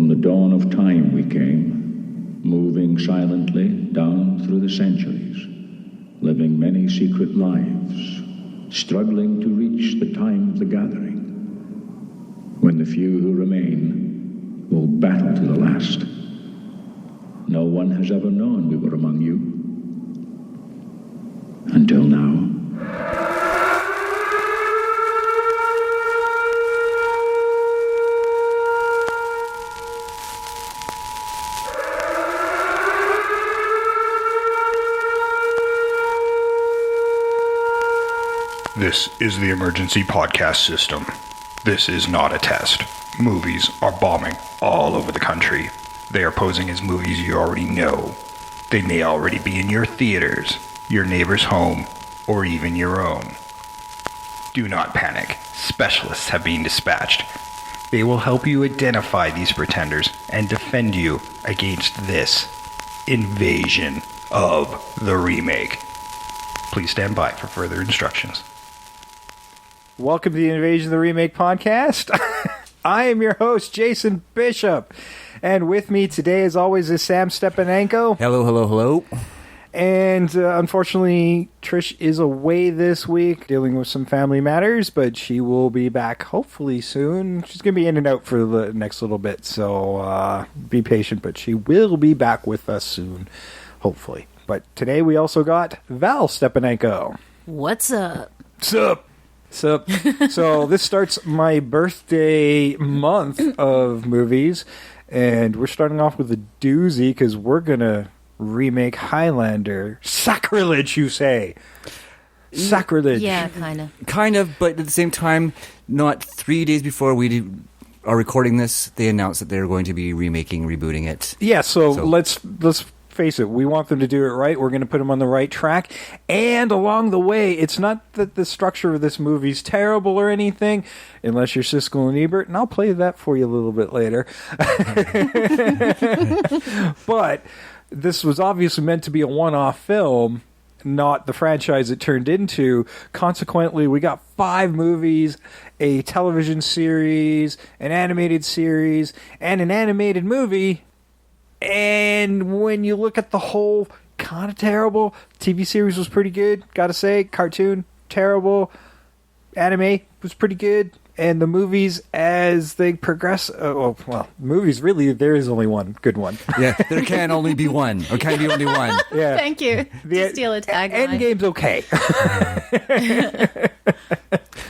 From the dawn of time we came, moving silently down through the centuries, living many secret lives, struggling to reach the time of the gathering, when the few who remain will battle to the last. No one has ever known we were among you, until now. This is the emergency podcast system. This is not a test. Movies are bombing all over the country. They are posing as movies you already know. They may already be in your theaters, your neighbor's home, or even your own. Do not panic. Specialists have been dispatched. They will help you identify these pretenders and defend you against this invasion of the remake. Please stand by for further instructions. Welcome to the Invasion of the Remake podcast. I am your host, Jason Bishop. And with me today, as always, is Sam Stepanenko. Hello. And unfortunately, Trish is away this week, dealing with some family matters, but she will be back hopefully soon. She's going to be in and out for the next little bit, so be patient, but she will be back with us soon, hopefully. But today we also got Val Stepanenko. What's up? Sup? So this starts my birthday month of movies, and we're starting off with a doozy because we're going to remake Highlander. Sacrilege, you say? Sacrilege. Yeah, kind of. Kind of, but at the same time, not 3 days before we are recording this, they announced that they're going to be rebooting it. Yeah, so let's face it, we want them to do it right. We're going to put them on the right track. And along the way, it's not that the structure of this movie's terrible or anything, unless you're Siskel and Ebert, and I'll play that for you a little bit later. But this was obviously meant to be a one-off film, not the franchise it turned into. Consequently, we got 5 movies, a television series, an animated series, and an animated movie. And when you look at the whole, kind of terrible. TV series was pretty good, gotta say. Cartoon, terrible. Anime was pretty good. And the movies, as they progress... movies, really, there is only one good one. Yeah, there can only be one. Or can be only one. Yeah. Thank you. To steal a tagline. Endgame's okay.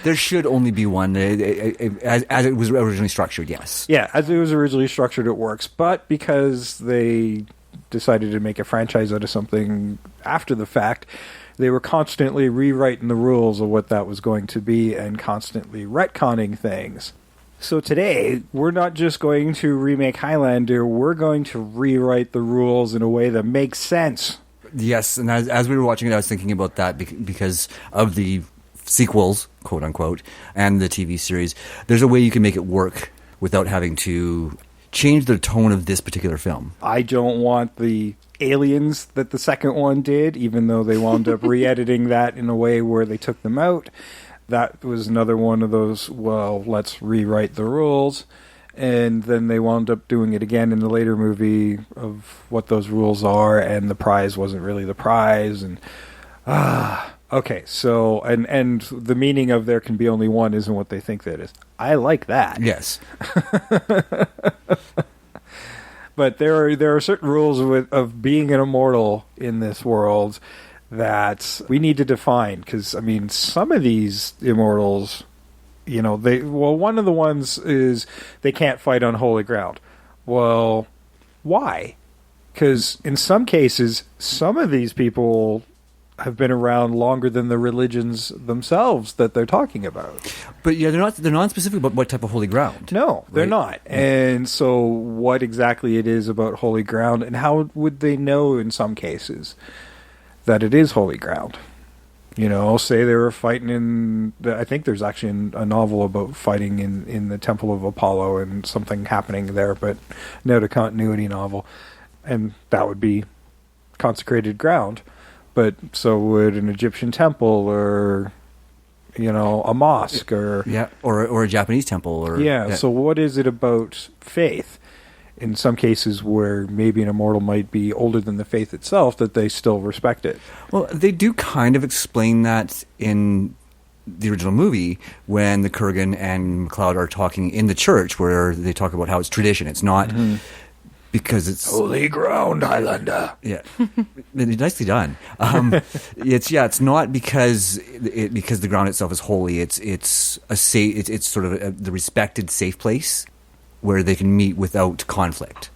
There should only be one, as it was originally structured, yes. Yeah, as it was originally structured, it works. But because they decided to make a franchise out of something after the fact, they were constantly rewriting the rules of what that was going to be and constantly retconning things. So today, we're not just going to remake Highlander, we're going to rewrite the rules in a way that makes sense. Yes, and as we were watching it, I was thinking about that because of the sequels, quote-unquote, and the TV series. There's a way you can make it work without having to change the tone of this particular film. I don't want the aliens that the second one did, even though they wound up re-editing that in a way where they took them out. That was another one of those, well, let's rewrite the rules. And then they wound up doing it again in the later movie of what those rules are, and the prize wasn't really the prize. And okay, so, and the meaning of there can be only one isn't what they think that is. I like that. Yes. But there are certain rules of being an immortal in this world that we need to define, because, I mean, some of these immortals, you know, one of the ones is they can't fight on holy ground. Well, why? Because in some cases, some of these people have been around longer than the religions themselves that they're talking about. But yeah, they're not specific about what type of holy ground. No, they're right? not. And so what exactly it is about holy ground, and how would they know in some cases that it is holy ground? You know, say they were fighting I think there's actually a novel about fighting in the Temple of Apollo and something happening there, but not a continuity novel. And that would be consecrated ground. But so would an Egyptian temple, or, you know, a mosque, or or a Japanese temple, or So what is it about faith? in some cases where maybe an immortal might be older than the faith itself, that they still respect it. Well, they do kind of explain that in the original movie when the Kurgan and MacLeod are talking in the church, where they talk about how it's tradition. It's not because it's Holy ground, Highlander. Yeah, nicely done. It's not because the ground itself is holy. It's a safe. It's sort of the respected safe place where they can meet without conflict.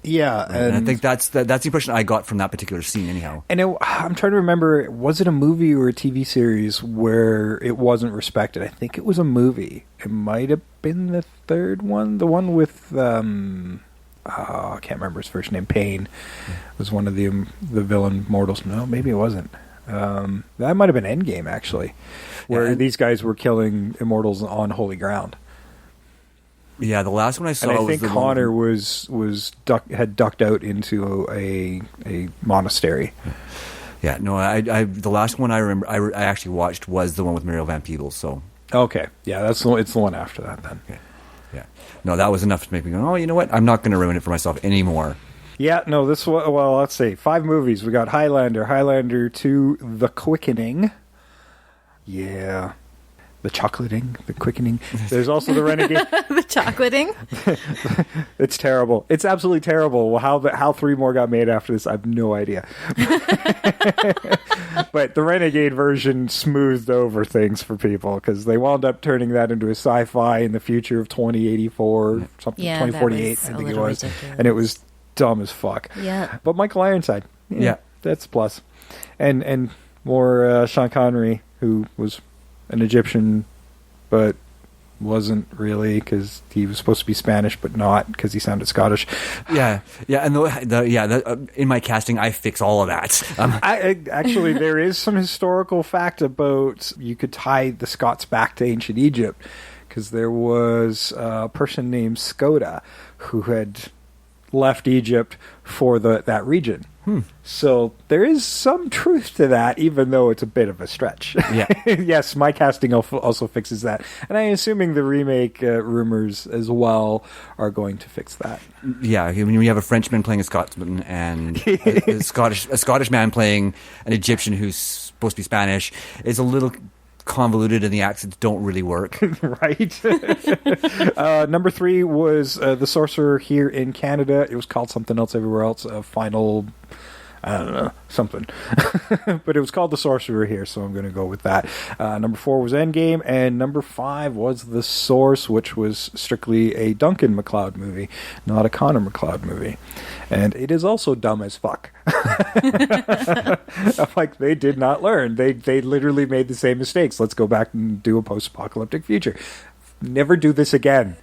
Yeah, And I think that's the impression I got from that particular scene. Anyhow, and I'm trying to remember, was it a movie or a TV series where it wasn't respected? I think it was a movie. It might have been the third one, the one with I can't remember his first name. Payne was one of the villain mortals. No, maybe it wasn't. That might have been Endgame, actually, where these guys were killing immortals on holy ground. Yeah, the last one I saw, and I was think the Connor one... had ducked out into a monastery. Yeah, no, I the last one I remember I actually watched was the one with Muriel Van Peebles. So okay, yeah, it's the one after that then. Okay. Yeah, no, that was enough to make me go, oh, you know what? I'm not going to ruin it for myself anymore. Yeah, no, well, let's see, 5 movies. We got Highlander, Highlander 2, The Quickening. Yeah. The Chocolating, The Quickening. There's also The Renegade. The Chocolating? It's terrible. It's absolutely terrible. How 3 more got made after this, I have no idea. But the Renegade version smoothed over things for people because they wound up turning that into a sci-fi in the future of 2084, something, 2048, I think it was. Ridiculous. And it was dumb as fuck. Yeah. But Michael Ironside, Yeah. that's a plus. And more Sean Connery, who was an Egyptian, but wasn't really because he was supposed to be Spanish, but not because he sounded Scottish. Yeah, and in my casting, I fix all of that. Actually, there is some historical fact about you could tie the Scots back to ancient Egypt because there was a person named Skoda who had left Egypt for that region. So there is some truth to that, even though it's a bit of a stretch. Yeah. Yes, my casting also fixes that. And I'm assuming the remake rumors as well are going to fix that. Yeah, when you have a Frenchman playing a Scotsman and a Scottish man playing an Egyptian who's supposed to be Spanish, it's a little convoluted and the accents don't really work. Right. Number 3 was The Sorcerer here in Canada. It was called something else everywhere else. Final, I don't know, something. But it was called The Sorcerer here, so I'm going to go with that. Number 4 was Endgame, and number 5 was The Source, which was strictly a Duncan MacLeod movie, not a Connor MacLeod movie. And it is also dumb as fuck. Like, they did not learn. They literally made the same mistakes. Let's go back and do a post-apocalyptic future. Never do this again.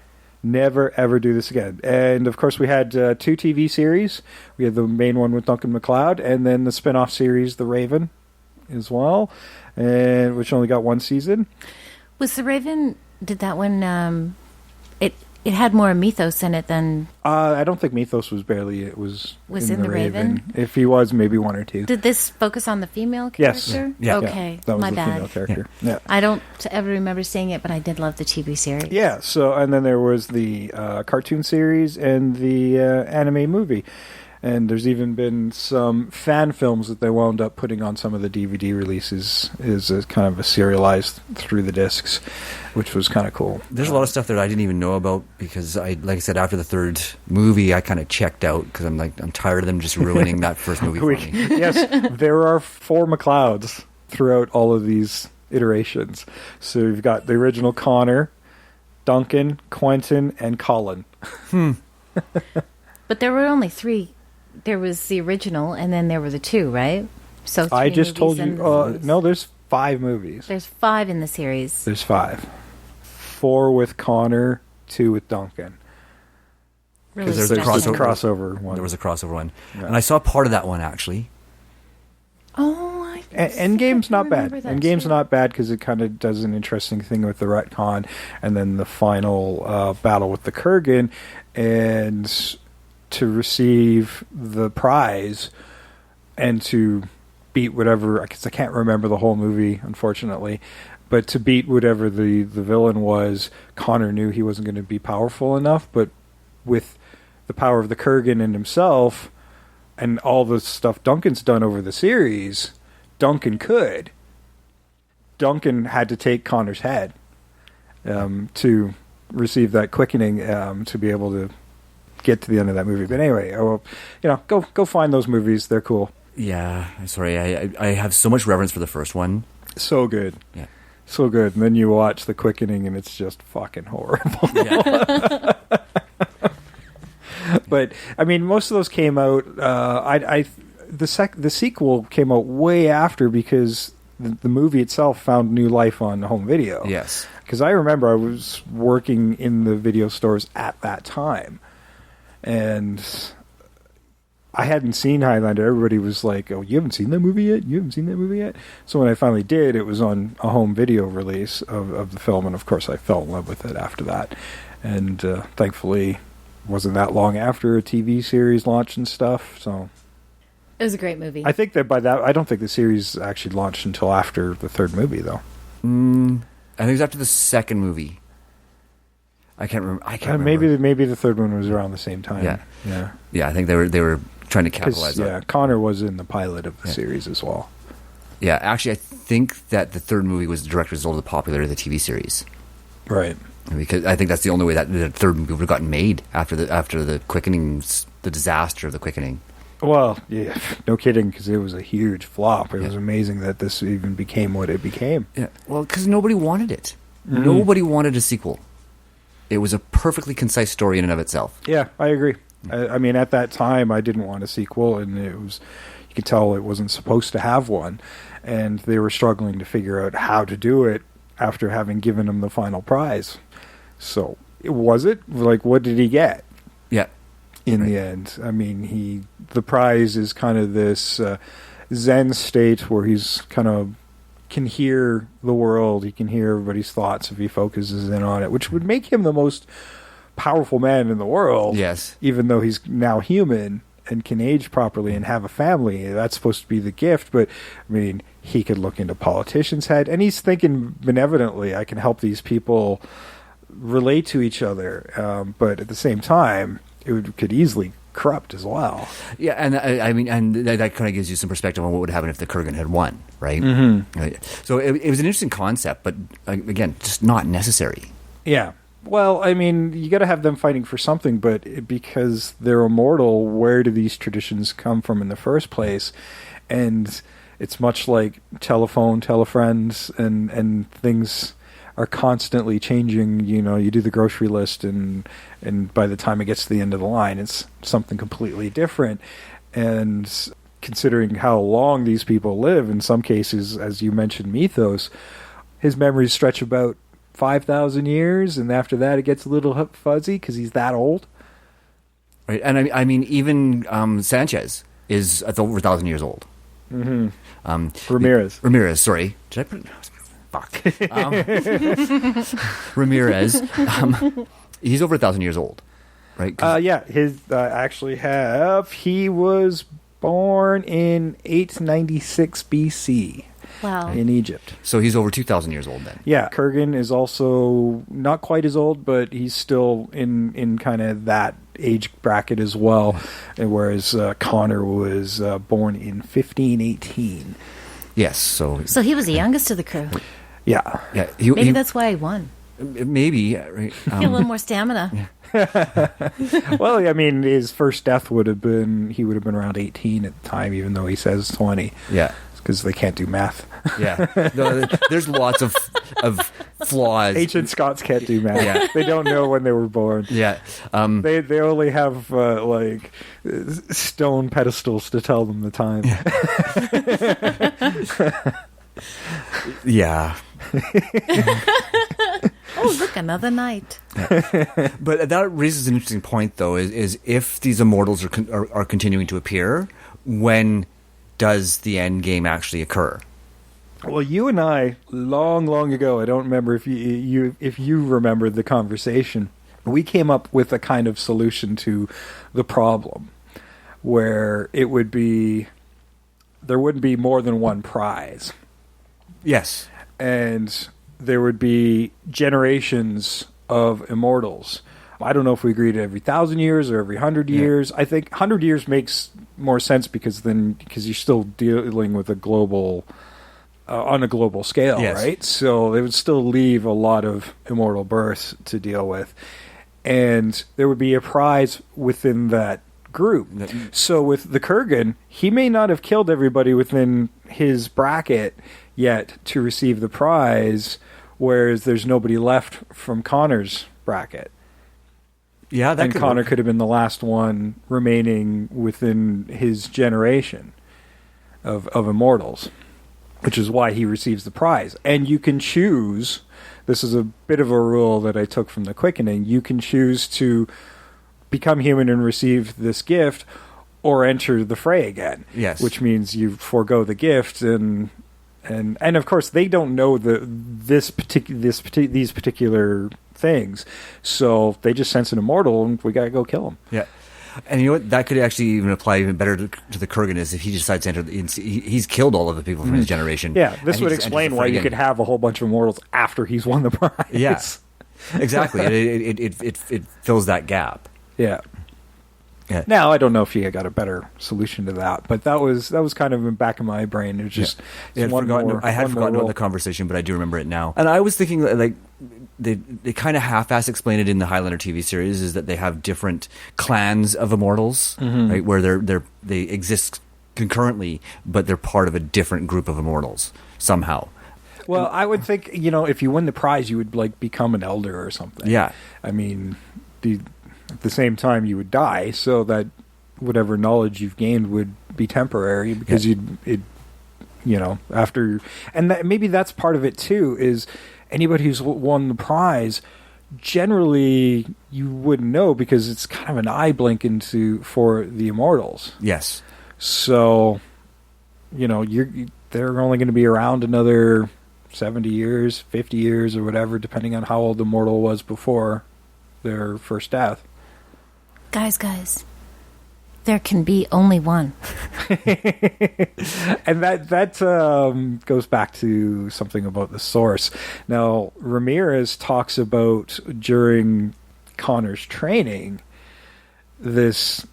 Never, ever do this again. And, of course, we had 2 TV series. We had the main one with Duncan MacLeod, and then the spin-off series, The Raven, as well, and which only got 1 season. Was The Raven, did that one, it had more mythos in it than... I don't think mythos was in the Raven. Raven? If he was, maybe 1 or 2. Did this focus on the female Yes. character? Yeah. Okay, That was my the bad. female character. Yeah. I don't ever remember seeing it, but I did love the TV series. Yeah, so, and then there was the cartoon series and the anime movie. And there's even been some fan films that they wound up putting on some of the DVD releases as a kind of a serialized through the discs, which was kind of cool. There's a lot of stuff that I didn't even know about because like I said, after the 3rd movie, I kind of checked out because I'm tired of them just ruining that first movie for me. Yes, there are 4 MacLeods throughout all of these iterations. So you've got the original Connor, Duncan, Quentin, and Colin. But there were only 3. There was the original, and then there were the 2, right? So I 3 just told movies you. and- No, there's 5 movies. There's 5 in the series. There's 5. 4 with Connor, 2 with Duncan. Really Because there's a stretching. crossover one. There was a crossover one, Yeah. and I saw part of that one actually. Oh, Endgame's not bad. remember that Endgame's too. not bad because it kind of does an interesting thing with the retcon, and then the final battle with the Kurgan, and to receive the prize and to beat whatever, because I can't remember the whole movie, unfortunately, but to beat whatever the villain was, Connor knew he wasn't going to be powerful enough, but with the power of the Kurgan in himself and all the stuff Duncan's done over the series, Duncan could. Duncan had to take Connor's head to receive that quickening to be able to get to the end of that movie. But anyway, go find those movies. They're cool. Yeah, I'm sorry. I have so much reverence for the first one. So good. Yeah. So good. And then you watch The Quickening and it's just fucking horrible. Yeah. But, I mean, most of those came out... the sequel came out way after because the movie itself found new life on home video. Yes. Because I remember I was working in the video stores at that time. And I hadn't seen Highlander. Everybody was like, oh, you haven't seen that movie yet? You haven't seen that movie yet? So when I finally did, it was on a home video release of the film. And, of course, I fell in love with it after that. And thankfully, wasn't that long after a TV series launched and stuff. So It was a great movie. I think that by that, I don't think the series actually launched until after the third movie, though. I think it was after the second movie. I can't remember. Maybe the third one was around the same time. Yeah. Yeah, I think they were trying to capitalize on it. Connor was in the pilot of the series as well. Yeah, actually, I think that the third movie was the direct result of the popularity of the TV series. Right. Because I think that's the only way that the third movie would have gotten made after the Quickening, the disaster of the Quickening. Well, yeah, no kidding, because it was a huge flop. It was amazing that this even became what it became. Yeah, well, because nobody wanted it. Mm-hmm. Nobody wanted a sequel. It was a perfectly concise story in and of itself. Yeah, I agree. I mean, at that time, I didn't want a sequel, and you could tell it wasn't supposed to have one, and they were struggling to figure out how to do it after having given him the final prize. So, was it? Like, what did he get? Yeah. In the end, I mean, the prize is kind of this Zen state where he's kind of can hear the world. He can hear everybody's thoughts if he focuses in on it, which would make him the most powerful man in the world. Yes. Even though he's now human and can age properly and have a family. That's supposed to be the gift. But, I mean, he could look into politicians' head. And he's thinking benevolently, I can help these people relate to each other. But at the same time, could easily corrupt as well. Yeah, and I mean, and that kind of gives you some perspective on what would happen if the Kurgan had won, right? Mm-hmm. Right. So it was an interesting concept, but again, just not necessary. Yeah. Well, I mean, you got to have them fighting for something, but because they're immortal, where do these traditions come from in the first place? And it's much like telephone, telefriends, and things are constantly changing. You know, you do the grocery list, and by the time it gets to the end of the line, it's something completely different. And considering how long these people live, in some cases, as you mentioned, Mythos, his memories stretch about 5,000 years, and after that it gets a little fuzzy because he's that old. Right, and I mean, even Sanchez is over 1,000 years old. Mm-hmm. Ramirez, sorry. Did I put... Fuck. Ramirez, he's over 1,000 years old, right? Yeah, he was born in 896 BC. Wow. In Egypt. So he's over 2,000 years old then. Yeah, Kurgan is also not quite as old, but he's still in kind of that age bracket as well, whereas Connor was born in 1518. Yes, so he was the youngest of the crew. Yeah. Maybe that's why he won. Maybe. Right? He had a little more stamina. Well, I mean, his first death he would have been around 18 at the time, even though he says 20. Yeah. Because they can't do math. Yeah. No, there's lots of flaws. Ancient Scots can't do math. Yeah. They don't know when they were born. Yeah. They only have stone pedestals to tell them the time. Yeah. Oh, look, another night. Yeah. But that raises an interesting point, though, is if these immortals are continuing to appear, when does the end game actually occur? Well, you and I, long ago, I don't remember if you remember the conversation, we came up with a kind of solution to the problem where there wouldn't be more than one prize. Yes. And there would be generations of immortals. I don't know if we agreed every 1,000 years or every 100 years. I think 100 years makes more sense because you're still dealing with a global on a global scale, right? So they would still leave a lot of immortal births to deal with, and there would be a prize within that group. So with the Kurgan, he may not have killed everybody within his bracket yet to receive the prize, whereas there's nobody left from Connor's bracket. Yeah, that and Connor could have been the last one remaining within his generation of immortals, which is why he receives the prize. And you can choose, this is a bit of a rule that I took from the Quickening, you can choose to become human and receive this gift or enter the fray again. Yes. Which means you forego the gift and of course they don't know these particular things, so they just sense an immortal and we gotta go kill him. Yeah. And you know what? That could actually even apply even better to the Kurgan, is if he decides to enter. He's killed all of the people from his generation. Yeah, this would explain why you could have a whole bunch of immortals after he's won the prize. Yes, exactly. it fills that gap. Yeah. Now I don't know if he got a better solution to that, but that was kind of in the back of my brain. It was just I had forgotten about the conversation, but I do remember it now. And I was thinking like they kind of half-ass explain it in the Highlander TV series, is that they have different clans of immortals, right, where they exist concurrently, but they're part of a different group of immortals somehow. Well, I would think, if you win the prize, you would like become an elder or something. Yeah, I mean, at the same time you would die, so that whatever knowledge you've gained would be temporary because after, and maybe that's part of it too, is anybody who's won the prize, generally you wouldn't know because it's kind of an eye blink for the immortals. Yes. So, they're only going to be around another 70 years, 50 years or whatever, depending on how old the mortal was before their first death. Guys, there can be only one. And that goes back to something about the source. Now, Ramirez talks about during Connor's training, this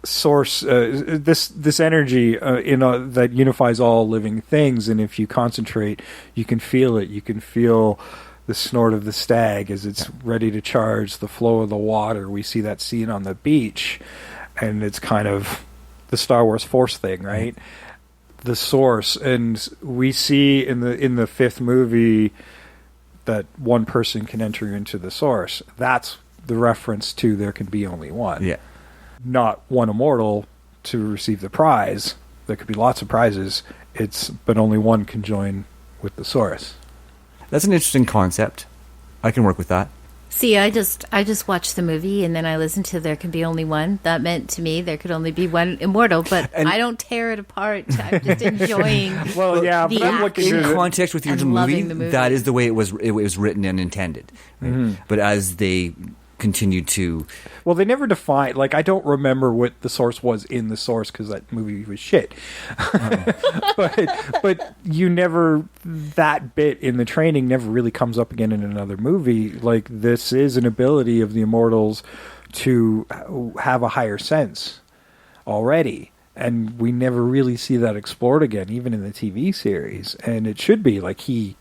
source, this energy that unifies all living things, and if you concentrate, you can feel it. You can feel the snort of the stag as it's ready to charge, the flow of the water. We see that scene on the beach, and it's kind of the Star Wars Force thing, right? The source, and we see in the fifth movie that one person can enter into the source. That's the reference to there can be only one. Yeah. Not one immortal to receive the prize. There could be lots of prizes. But only one can join with the source. That's an interesting concept. I can work with that. See, I just watched the movie and then I listened to There Can Be Only One. That meant to me there could only be one immortal, but I don't tear it apart. I'm just enjoying. Well, yeah, but I'm looking in context with your movie. That is the way it was written and intended. Right? Mm-hmm. But as they continue to, well, they never define. Like, I don't remember what the source was in the source because that movie was shit. but you never, that bit in the training never really comes up again in another movie. Like, this is an ability of the immortals to have a higher sense already, and we never really see that explored again, even in the TV series. And it should be like he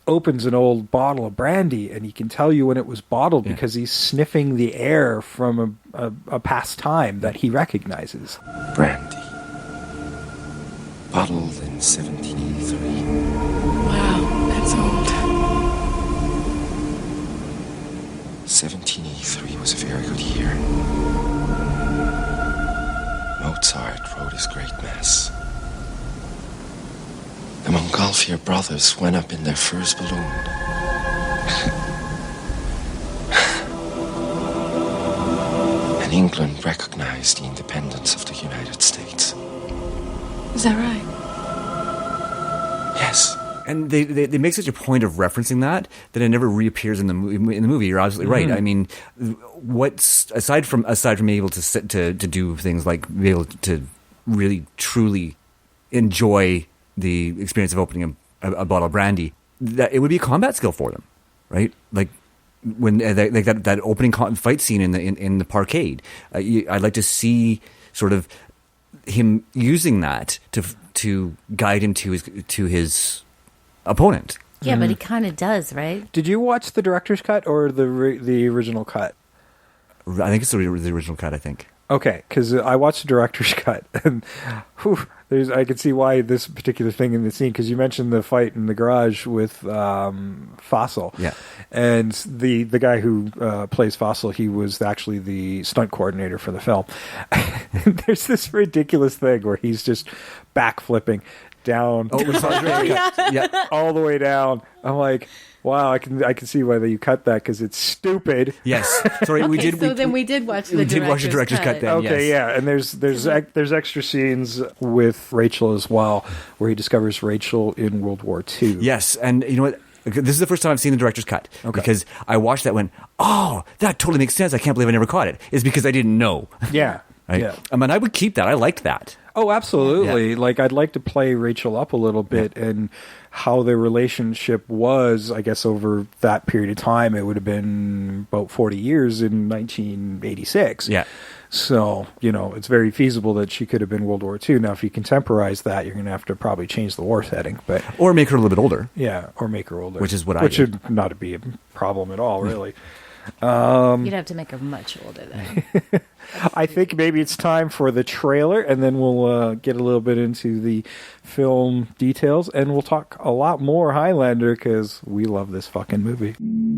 opens an old bottle of brandy and he can tell you when it was bottled because he's sniffing the air from a past time that he recognizes. Brandy. Bottled in 1783. Wow, that's old. 1783 was a very good year. Mozart wrote his great mass. The Montgolfier brothers went up in their first balloon. And England recognized the independence of the United States. Is that right? Yes. And they make such a point of referencing that it never reappears in the movie. You're absolutely right. I mean, what's aside from being able to do things like be able to really truly enjoy the experience of opening a bottle of brandy, that it would be a combat skill for them, right? Like, when that opening fight scene in the parkade. I'd like to see sort of him using that to guide him to his opponent. Yeah, but he kind of does, right? Did you watch the director's cut or the original cut? I think it's the original cut, I think. Okay, because I watched the director's cut, and I can see why this particular thing in the scene, because you mentioned the fight in the garage with Fossil. Yeah. And the guy who plays Fossil, he was actually the stunt coordinator for the film. There's this ridiculous thing where he's just backflipping down all the way down. I'm like, wow, I can see why you cut that, because it's stupid. Yes, sorry, we did. Then we did watch the director's cut. Then, okay, yes. yeah, and there's extra scenes with Rachel as well, where he discovers Rachel in World War II. Yes, and you know what? This is the first time I've seen the director's cut, because I watched that and went, oh, that totally makes sense. I can't believe I never caught it. It's because I didn't know. Yeah, right? Yeah. I mean, I would keep that. I liked that. Oh, absolutely. Yeah. Like, I'd like to play Rachel up a little bit and how their relationship was, I guess, over that period of time. It would have been about 40 years in 1986. Yeah. So, it's very feasible that she could have been World War II. Now, if you contemporize that, you're going to have to probably change the war setting. Or make her a little bit older. Yeah, or make her older. Which is what Which would not be a problem at all, really. You'd have to make her much older then. I think maybe it's time for the trailer, and then we'll get a little bit into the film details, and we'll talk a lot more Highlander, because we love this fucking movie.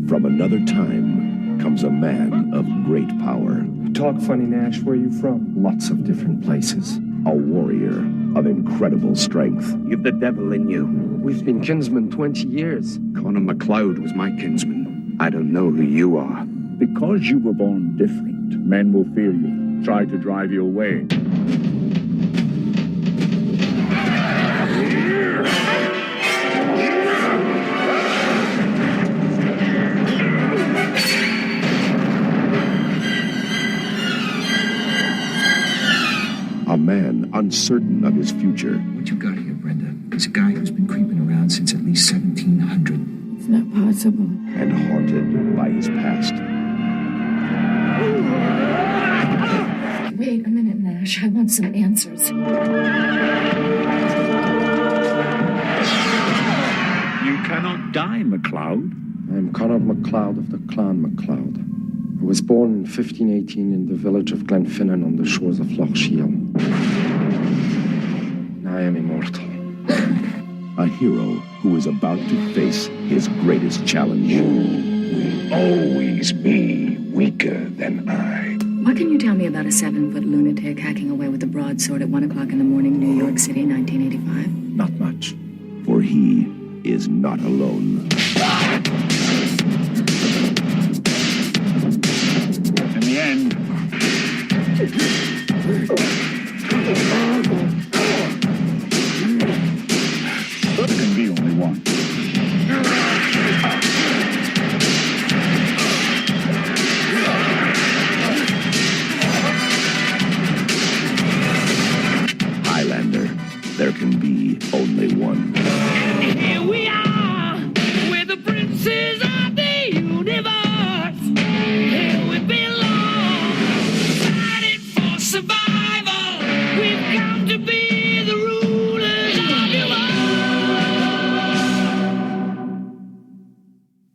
From another time comes a man of great power. Talk funny, Nash. Where are you from? Lots of different places. A warrior of incredible strength. You've the devil in you. We've been kinsmen 20 years. Connor MacLeod was my kinsman. I don't know who you are. Because you were born different, men will fear you, try to drive you away. A man uncertain of his future. What you got here, Brenda, is a guy who's been creeping around since at least 1700. It's not possible. And haunted by his past. Wait a minute, Nash. I want some answers. You cannot die, MacLeod. I'm Connor MacLeod of the Clan MacLeod. I was born in 1518 in the village of Glenfinnan on the shores of Loch Shiel. I am immortal. A hero who is about to face his greatest challenge. You will always be weaker than I. What can you tell me about a 7-foot lunatic hacking away with a broadsword at 1 o'clock in the morning, New York City, 1985? Not much, for he is not alone. In the end, there can be only one. Highlander, there can be only one. Here we are, we're the princes of the universe. Here we belong, fighting for survival. We've come to be the rulers of the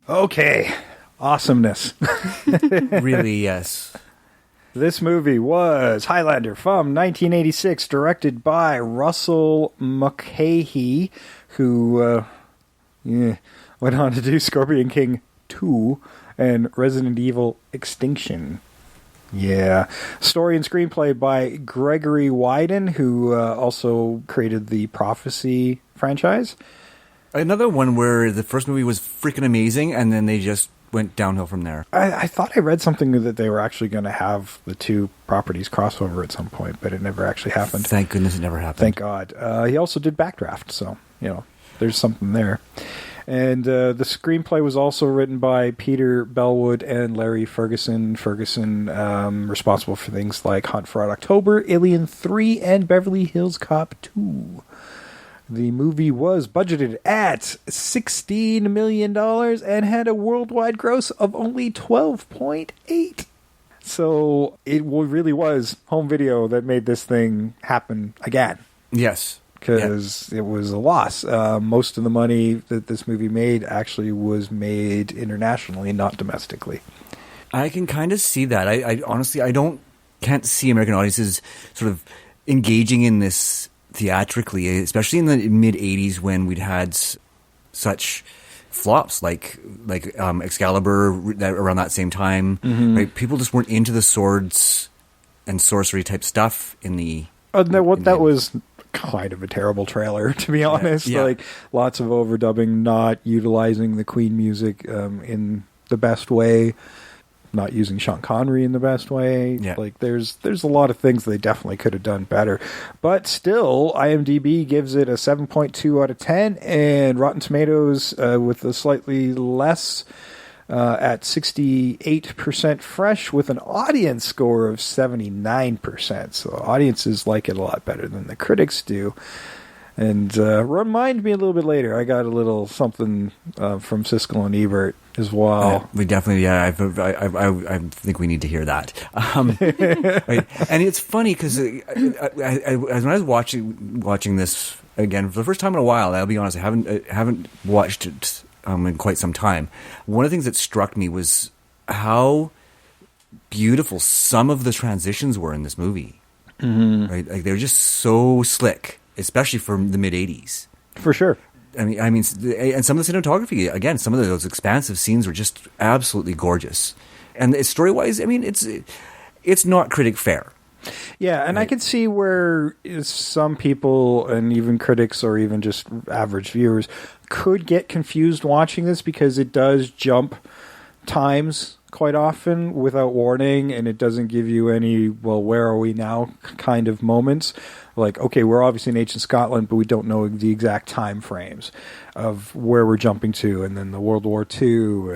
world. Okay, awesomeness. Really, yes. This movie was Highlander from 1986, directed by Russell Mulcahy, who went on to do Scorpion King 2 and Resident Evil Extinction. Yeah. Story and screenplay by Gregory Wyden, who also created the Prophecy franchise. Another one where the first movie was freaking amazing, and then they just went downhill from there. I thought I read something that they were actually going to have the two properties crossover at some point, but it never actually happened. Thank goodness it never happened. Thank God. He also did Backdraft, so, there's something there. And the screenplay was also written by Peter Bellwood and Larry Ferguson. Ferguson, responsible for things like Hunt for Red October, Alien 3, and Beverly Hills Cop 2. The movie was budgeted at $16 million and had a worldwide gross of only 12.8. So it really was home video that made this thing happen again. Yes. Because it was a loss. Most of the money that this movie made actually was made internationally, not domestically. I can kind of see that. I honestly, can't see American audiences sort of engaging in this theatrically, especially in the mid-'80s when we'd had such flops like Excalibur around that same time. Mm-hmm. Right? People just weren't into the swords and sorcery type stuff in the... that was kind of a terrible trailer, to be honest. Yeah. Like, lots of overdubbing, not utilizing the Queen music in the best way, not using Sean Connery in the best way. Yeah. Like, there's a lot of things they definitely could have done better. But still, IMDb gives it a 7.2 out of 10, and Rotten Tomatoes with a slightly less at 68% fresh with an audience score of 79%. So audiences like it a lot better than the critics do. And remind me a little bit later. I got a little something from Siskel and Ebert as well. We definitely, I think we need to hear that. Right? And it's funny because when I was watching this again for the first time in a while, I'll be honest, I haven't watched it in quite some time. One of the things that struck me was how beautiful some of the transitions were in this movie. Mm-hmm. Right? Like, they were just so slick, especially from the mid-'80s. For sure. I mean, and some of the cinematography, again, some of those expansive scenes were just absolutely gorgeous. And story-wise, I mean, it's not critic fair. Yeah, and I can see where some people, and even critics or even just average viewers, could get confused watching this because it does jump times quite often without warning, and it doesn't give you any, well, where are we now kind of moments. Like, okay, we're obviously in ancient Scotland, but we don't know the exact time frames of where we're jumping to, and then the World War II,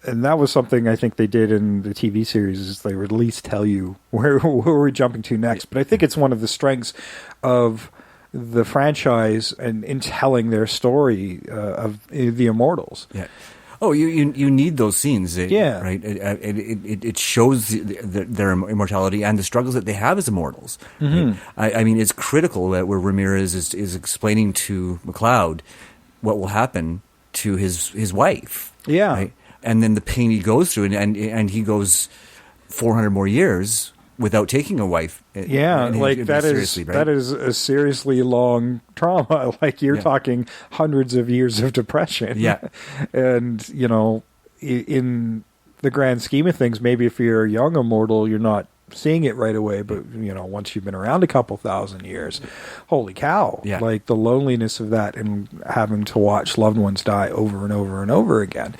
and that was something I think they did in the TV series, is they would at least tell you where we're jumping to next. But I think it's one of the strengths of the franchise and in telling their story of the Immortals. Yeah. Oh, you need those scenes. Yeah. Right. It shows their immortality and the struggles that they have as immortals. Mm-hmm. Right? I mean, it's critical that where Ramirez is explaining to MacLeod what will happen to his wife. Yeah. Right? And then the pain he goes through, and he goes 400 more years without taking a wife. Yeah, like that is a seriously long trauma. Like, you're talking hundreds of years of depression. Yeah. And, in the grand scheme of things, maybe if you're a young immortal, you're not seeing it right away, but once you've been around a couple thousand years, holy cow. Yeah. Like, the loneliness of that and having to watch loved ones die over and over and over again.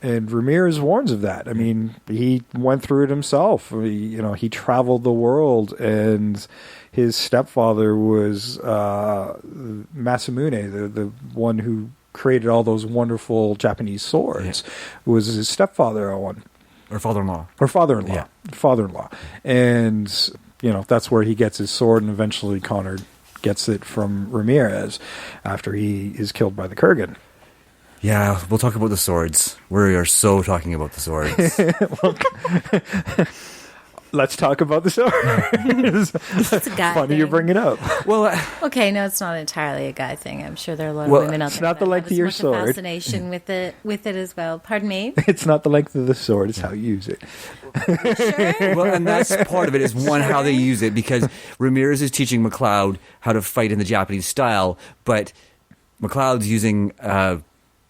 And Ramirez warns of that. I mean, he went through it himself. He traveled the world, and his stepfather was Masamune, the one who created all those wonderful Japanese swords. Was his stepfather one. Or father-in-law. Or father-in-law. Yeah. Father-in-law. And, that's where he gets his sword, and eventually Connor gets it from Ramirez after he is killed by the Kurgan. Yeah, we'll talk about the swords. We are so talking about the swords. Let's talk about the swords. It's a guy Funny thing. you bring it up. Well, okay, no, it's not entirely a guy thing. I'm sure there are a lot of Well, women out it's there not the that length have of your as much sword. fascination with it as well. Pardon me. It's not the length of the sword, it's how you use it. Sure. Well, and that's part of it, is one, how they use it, because Ramirez is teaching MacLeod how to fight in the Japanese style, but MacLeod's using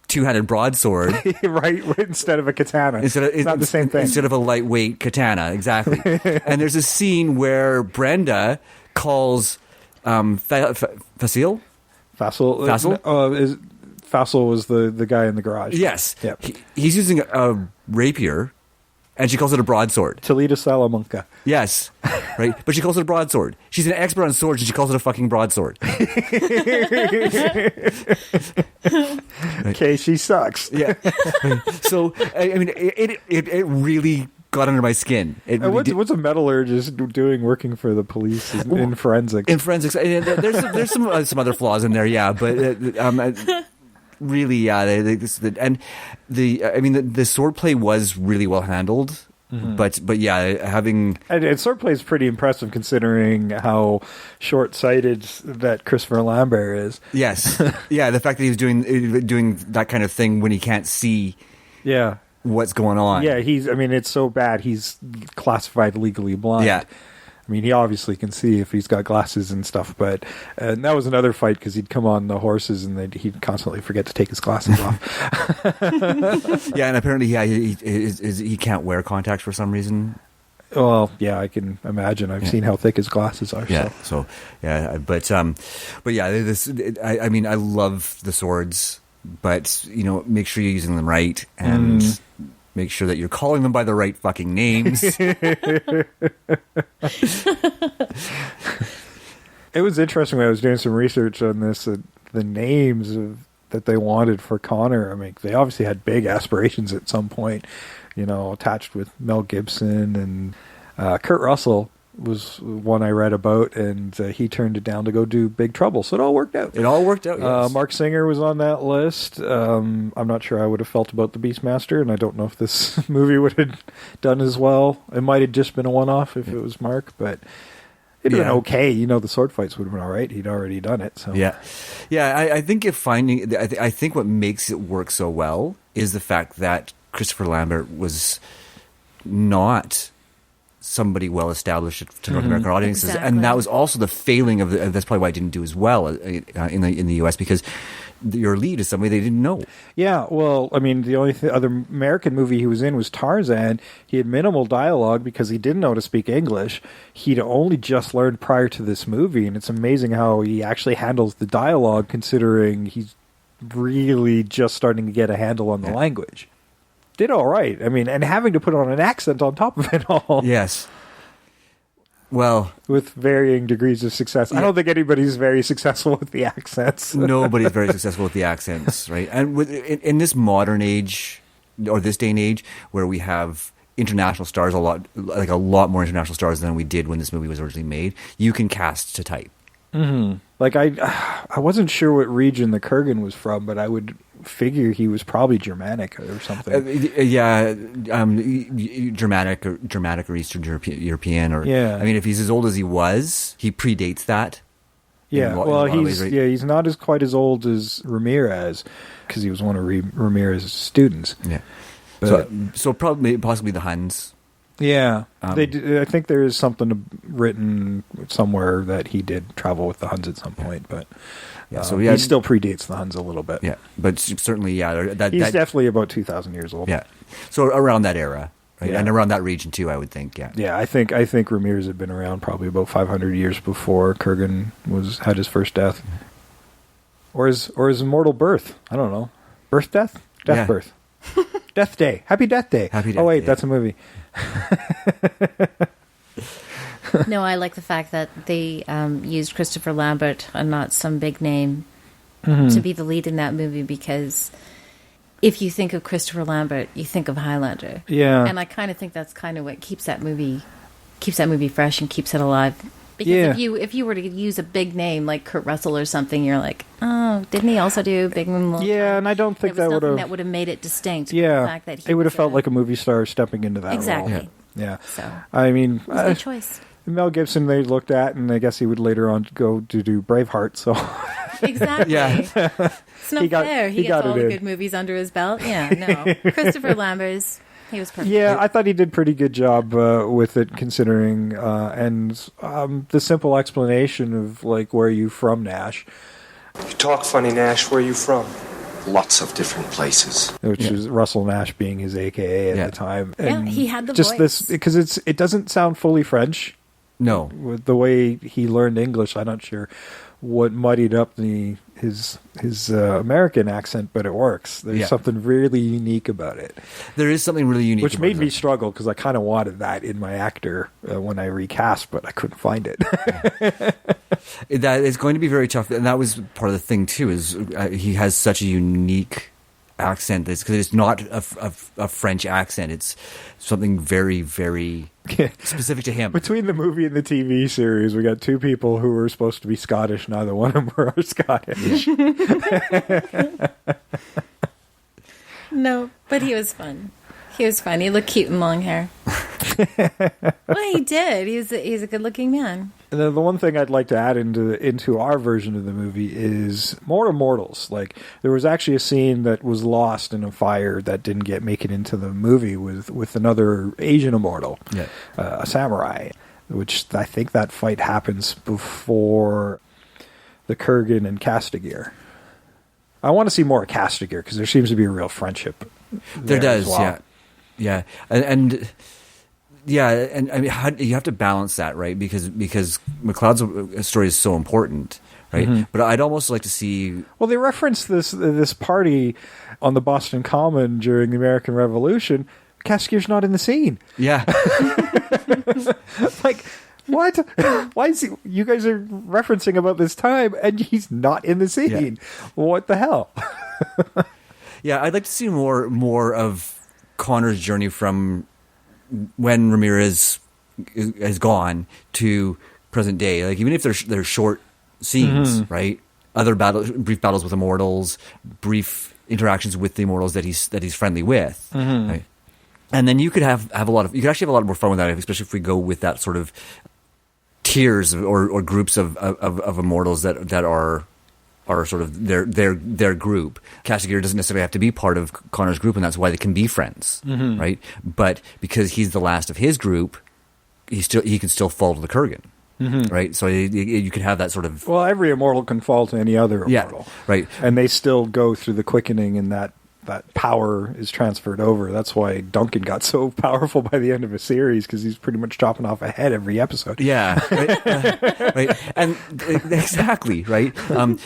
two-handed broadsword. Right, instead of a katana. It's not the same thing. Instead of a lightweight katana, exactly. And there's a scene where Brenda calls Facile? Facile? Facile was the guy in the garage. Yes. Yep. He's using a rapier, and she calls it a broadsword. Toledo Salamanca. Yes. Right? But she calls it a broadsword. She's an expert on swords, and she calls it a fucking broadsword. Okay, she sucks. Yeah. So, I mean, it really got under my skin. It really what's a metallurgist doing working for the police in forensics? In forensics, there's some other flaws in there, yeah, but really, yeah. The swordplay was really well handled. Mm-hmm. But yeah, and swordplay is pretty impressive considering how short-sighted that Christopher Lambert is. Yes, yeah, the fact that he's doing that kind of thing when he can't see, what's going on. Yeah, it's so bad he's classified legally blind. Yeah. I mean, he obviously can see if he's got glasses and stuff, but and that was another fight because he'd come on the horses and he'd constantly forget to take his glasses off. Yeah, and apparently, he can't wear contacts for some reason. Well, yeah, I can imagine. I've seen how thick his glasses are. Yeah, but yeah, I love the swords, but make sure you're using them right and. Make sure that you're calling them by the right fucking names. It was interesting when I was doing some research on this, the names that they wanted for Connor. I mean, they obviously had big aspirations at some point, attached with Mel Gibson and Kurt Russell was one I read about, and he turned it down to go do Big Trouble. So it all worked out. Yes. Mark Singer was on that list. I'm not sure I would have felt about The Beastmaster, and I don't know if this movie would have done as well. It might have just been a one-off if it was Mark, but it'd have been okay. The sword fights would have been all right. He'd already done it. So yeah. I think I think what makes it work so well is the fact that Christopher Lambert was not somebody well established to North American audiences, exactly. And that was also the failing of that's probably why I didn't do as well in the US, because your lead is somebody they didn't know. Yeah, well, I mean, the only other American movie he was in was Tarzan. He had minimal dialogue because he didn't know how to speak English. He'd only just learned prior to this movie, and it's amazing how he actually handles the dialogue considering he's really just starting to get a handle on the language. Did all right. I mean, and having to put on an accent on top of it all. Yes. Well, with varying degrees of success. Yeah. I don't think anybody's very successful with the accents. Nobody's very successful with the accents, right? And in this modern age, or this day and age, where we have international stars, a lot more international stars than we did when this movie was originally made, you can cast to type. Mm-hmm. Like I wasn't sure what region the Kurgan was from, but I would figure he was probably Germanic or something. Germanic or Eastern European, or yeah. I mean, if he's as old as he was, he predates that. Yeah, well, he's not quite as old as Ramirez because he was one of Ramirez's students. Yeah, but, so possibly the Huns. Yeah, I think there is something written somewhere that he did travel with the Huns at some point, but he still predates the Huns a little bit. Yeah, but certainly, he's definitely about 2,000 years old. Yeah, so around that era, right? Yeah. And around that region too, I would think. Yeah, yeah, I think Ramirez had been around probably about 500 years before Kurgan had his first death, or his immortal birth. I don't know, birth. Death Day. Happy Death Day. Oh wait, that's a movie. No, I like the fact that they used Christopher Lambert and not some big name to be the lead in that movie, because if you think of Christopher Lambert, you think of Highlander. Yeah. And I kind of think that's kind of what keeps that movie fresh and keeps it alive. Because if you were to use a big name like Kurt Russell or something, you're like, oh, didn't he also do Big Room? Yeah, and I don't think that would have made it distinct. Yeah, the fact that it would have felt like a movie star stepping into that exactly. role. Yeah. So I mean, it was a good choice. Mel Gibson they looked at, and I guess he would later on go to do Braveheart. So exactly. Yeah. It's not fair. He gets all the good movies under his belt. Yeah, no. Christopher Lambert's. He was perfect. Yeah, I thought he did a pretty good job with it, considering, and the simple explanation of, like, where are you from, Nash? You talk funny, Nash. Where are you from? Lots of different places. Which is Russell Nash being his AKA at the time. And he had the just voice. Because it doesn't sound fully French. No. With the way he learned English, I'm not sure what muddied up his American accent, but it works. There's something really unique about it. There is something really unique, which made me struggle because I kind of wanted that in my actor when I recast, but I couldn't find it. That is going to be very tough, and that was part of the thing too. Is he has such a unique accent because it's not a French accent. It's something very, very specific to him. Between the movie and the TV series, we got two people who were supposed to be Scottish. Neither one of them were Scottish. No, but he was fun. He was fun. He looked cute in long hair. Well, he did. He's a good-looking man. And then the one thing I'd like to add into our version of the movie is more immortals. Like, there was actually a scene that was lost in a fire that didn't make it into the movie with another Asian immortal, a samurai, which I think that fight happens before the Kurgan and Castigear. I want to see more of Castigear because there seems to be a real friendship. There does, as well. yeah, and I mean, you have to balance that, right? Because McLeod's story is so important, right? Mm-hmm. But I'd almost like to see. Well, they referenced this party on the Boston Common during the American Revolution. Castier's not in the scene. Yeah, like what? Why is he? You guys are referencing about this time, and he's not in the scene. Yeah. What the hell? Yeah, I'd like to see more of Connor's journey from when Ramirez is gone to present day. Like, even if they're short scenes, mm-hmm. right? Other brief battles with immortals, brief interactions with the immortals that he's friendly with, mm-hmm. right? And then you could have a lot of, you could actually have a lot more fun with that, especially if we go with that sort of tiers or groups of immortals that are sort of their group. Castigear doesn't necessarily have to be part of Connor's group, and that's why they can be friends, mm-hmm. right? But because he's the last of his group, he can still fall to the Kurgan, mm-hmm. right? So you could have that sort of. Well, every immortal can fall to any other immortal, right? And they still go through the quickening, and that power is transferred over. That's why Duncan got so powerful by the end of a series, because he's pretty much chopping off a head every episode. Yeah, right, right. And exactly, right.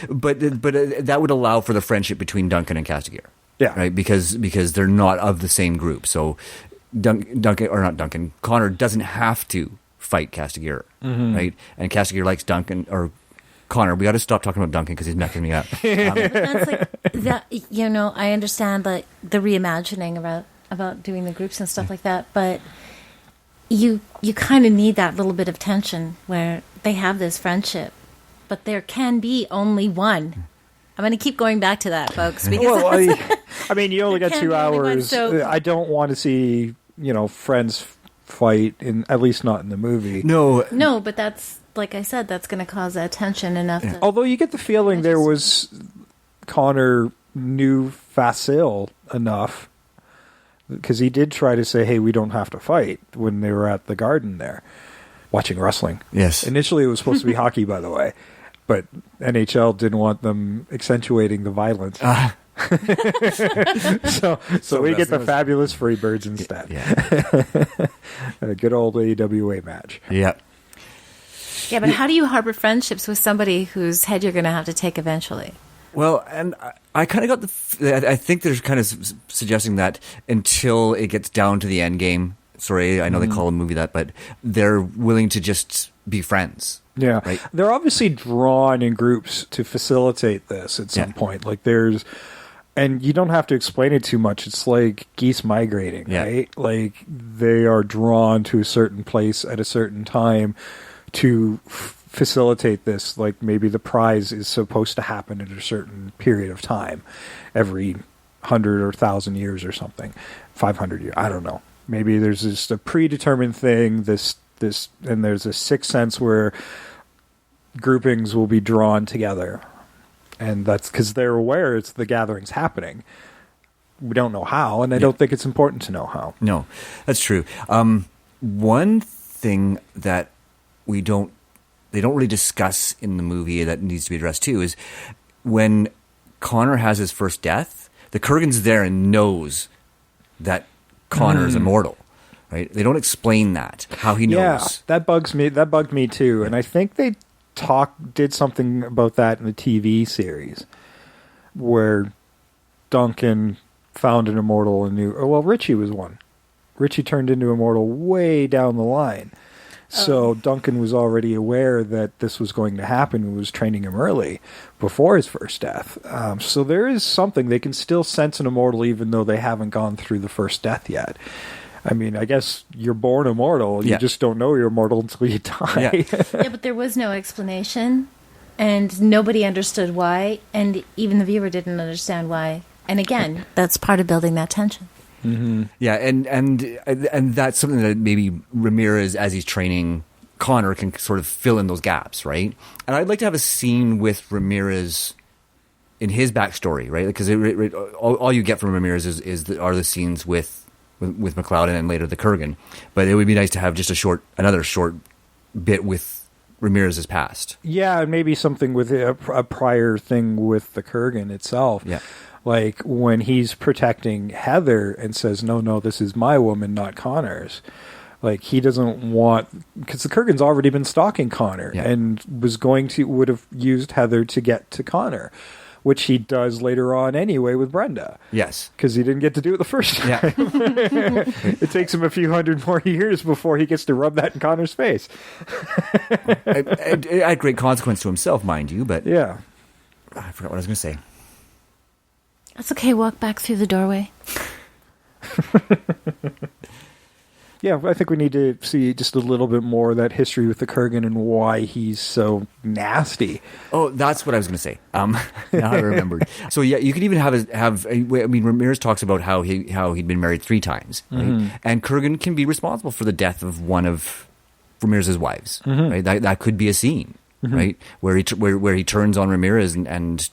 But that would allow for the friendship between Duncan and Castigear. Yeah, right. Because they're not of the same group. So Connor doesn't have to fight Castigear, mm-hmm. right? And Castigear likes Duncan or Connor. We got to stop talking about Duncan because he's messing me up. That's like that. You know, I understand like the reimagining about doing the groups and stuff like that, but you kind of need that little bit of tension where they have this friendship, but there can be only one. I'm going to keep going back to that, folks. Because I mean, you only got 2 hours. So I don't want to see friends fight at least not in the movie. No, but that's. Like I said, that's going to cause that tension enough. Yeah. Although you get the feeling Connor knew Facile enough, because he did try to say, hey, we don't have to fight, when they were at the garden there watching wrestling. Yes. Initially it was supposed to be hockey, by the way, but NHL didn't want them accentuating the violence. So we get the fabulous Freebirds instead. Yeah. A good old AWA match. Yeah. Yeah, but how do you harbor friendships with somebody whose head you're going to have to take eventually? Well, and I kind of got I think they're kind of suggesting that until it gets down to the end game. Sorry, I know they call a movie that, but they're willing to just be friends. Yeah, right? They're obviously drawn in groups to facilitate this at some point. Like and you don't have to explain it too much. It's like geese migrating, right? Like they are drawn to a certain place at a certain time to facilitate this. Like maybe the prize is supposed to happen at a certain period of time, every 100 or 1,000 years or something, 500 years. I don't know. Maybe there's just a predetermined thing. This, and there's a sixth sense where groupings will be drawn together, and that's because they're aware the gathering's happening. We don't know how, and I don't think it's important to know how. No, that's true. One thing that they don't really discuss in the movie that needs to be addressed too is when Connor has his first death, the Kurgan's there and knows that Connor is immortal, right? They don't explain that, how he knows. Yeah, that bugs me. That bugged me too. And I think they did something about that in the TV series where Duncan found an immortal and knew, Richie was one. Richie turned into immortal way down the line. So Duncan was already aware that this was going to happen and was training him early before his first death. So there is something. They can still sense an immortal even though they haven't gone through the first death yet. I mean, I guess you're born immortal. You just don't know you're immortal until you die. Yeah, but there was no explanation, and nobody understood why, and even the viewer didn't understand why. And again, that's part of building that tension. Mm-hmm. Yeah, and that's something that maybe Ramirez, as he's training Connor, can sort of fill in those gaps, right? And I'd like to have a scene with Ramirez in his backstory, right? Because all you get from Ramirez are the scenes with McLeod and then later the Kurgan. But it would be nice to have just another short bit with Ramirez's past. Yeah, and maybe something with a prior thing with the Kurgan itself. Yeah. Like when he's protecting Heather and says, no, this is my woman, not Connor's. Like he doesn't want, because the Kurgan's already been stalking Connor and would have used Heather to get to Connor, which he does later on anyway with Brenda. Yes. Because he didn't get to do it the first time. It takes him a few hundred more years before he gets to rub that in Connor's face. At great consequence to himself, mind you, but yeah. I forgot what I was going to say. That's okay. Walk back through the doorway. Yeah, I think we need to see just a little bit more of that history with the Kurgan and why he's so nasty. Oh, that's what I was going to say. Now I remembered. So yeah, you could even have. I mean, Ramirez talks about how he'd been married 3 times, right? Mm-hmm. And Kurgan can be responsible for the death of one of Ramirez's wives. Mm-hmm. Right? That could be a scene, right, where he turns on Ramirez and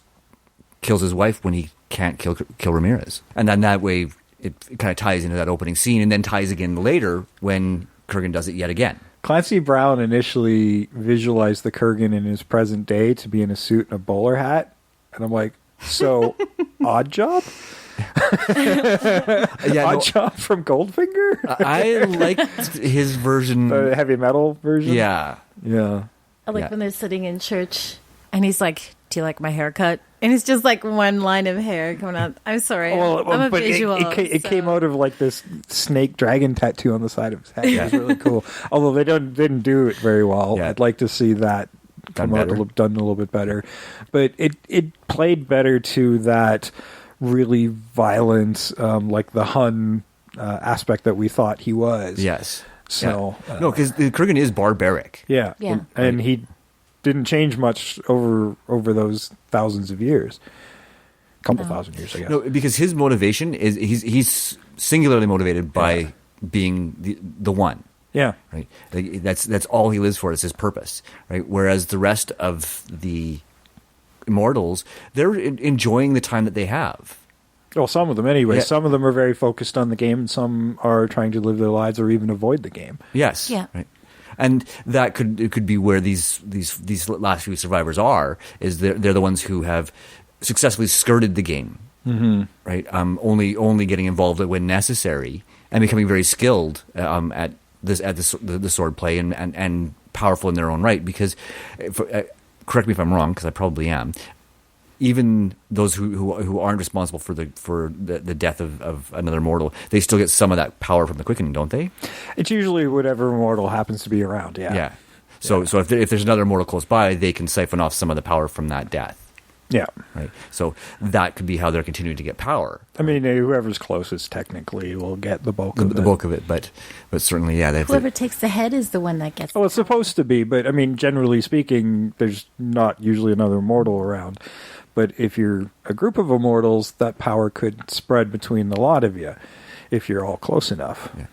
kills his wife when he can't kill Ramirez, and then that way it kind of ties into that opening scene, and then ties again later when Kurgan does it yet again. Clancy Brown initially visualized the Kurgan in his present day to be in a suit and a bowler hat, and I'm like, so Odd Job? Odd Job from Goldfinger? I liked his version, the heavy metal version. Yeah. I like when they're sitting in church and he's like, "Do you like my haircut?" And it's just like one line of hair coming out. I'm sorry. I'm a visual. It came out of like this snake dragon tattoo on the side of his head. It was really cool. Although they didn't do it very well. Yeah. I'd like to see that come out done a little bit better. But it played better to that really violent, like the Hun aspect that we thought he was. Yes. So no, because the Kurgan is barbaric. Yeah. And he didn't change much over those thousands of years. A couple thousand years, I guess. No, because his motivation is he's singularly motivated by being the one. Yeah. Right. Like, that's all he lives for, is his purpose. Right. Whereas the rest of the immortals, they're enjoying the time that they have. Well, some of them anyway. Yeah. Some of them are very focused on the game, and some are trying to live their lives or even avoid the game. Yes. Yeah. Right. And that could be where these last few survivors are. Is they're the ones who have successfully skirted the game, right? Only getting involved when necessary, and becoming very skilled at the sword play and powerful in their own right. Because, correct me if I'm wrong, because I probably am. Even those who aren't responsible for the death of another mortal, they still get some of that power from the quickening, don't they? It's usually whatever mortal happens to be around. Yeah. Yeah. So if there's another mortal close by, they can siphon off some of the power from that death. Yeah. Right. So that could be how they're continuing to get power. I mean, whoever's closest technically will get the bulk of it. The bulk of it, but certainly, yeah. Whoever takes the head is the one that gets. Oh, it's supposed to be, but I mean, generally speaking, there's not usually another mortal around. But if you're a group of immortals, that power could spread between the lot of you if you're all close enough. Yeah.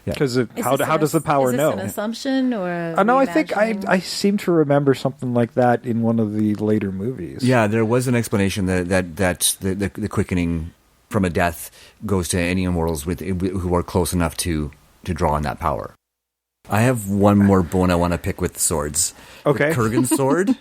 Because how does the power know? Is this an assumption or? No, I think I seem to remember something like that in one of the later movies. Yeah, there was an explanation that the quickening from a death goes to any immortals who are close enough to draw on that power. I have one more bone I want to pick with swords. Okay, the Kurgan's sword,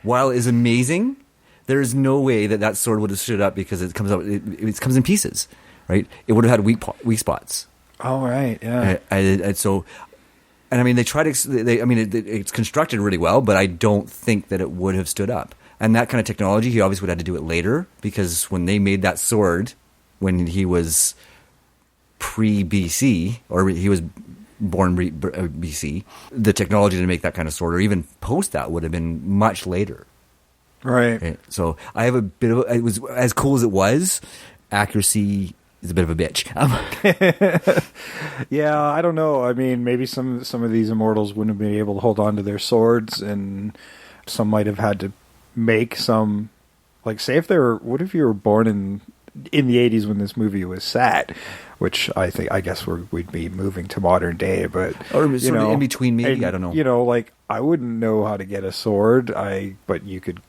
while is amazing, there is no way that sword would have stood up because it comes in pieces, right? It would have had weak spots. Oh, right, yeah. I mean, they try to. It's constructed really well, but I don't think that it would have stood up. And that kind of technology, he obviously would have had to do it later, because when they made that sword, when he was pre-BC, or he was born BC. The technology to make that kind of sword, or even post that, would have been much later. Right. Okay? So I have a bit of it was as cool as it was. Accuracy is a bit of a bitch. Yeah, I don't know. I mean, maybe some of these immortals wouldn't have been able to hold on to their swords, and some might have had to make some, like, say if they were, what if you were born in the 80s when this movie was set, which I guess we'd be moving to modern day, but or sort of in between, maybe, I don't know. You know, like, I wouldn't know how to get a sword, but you could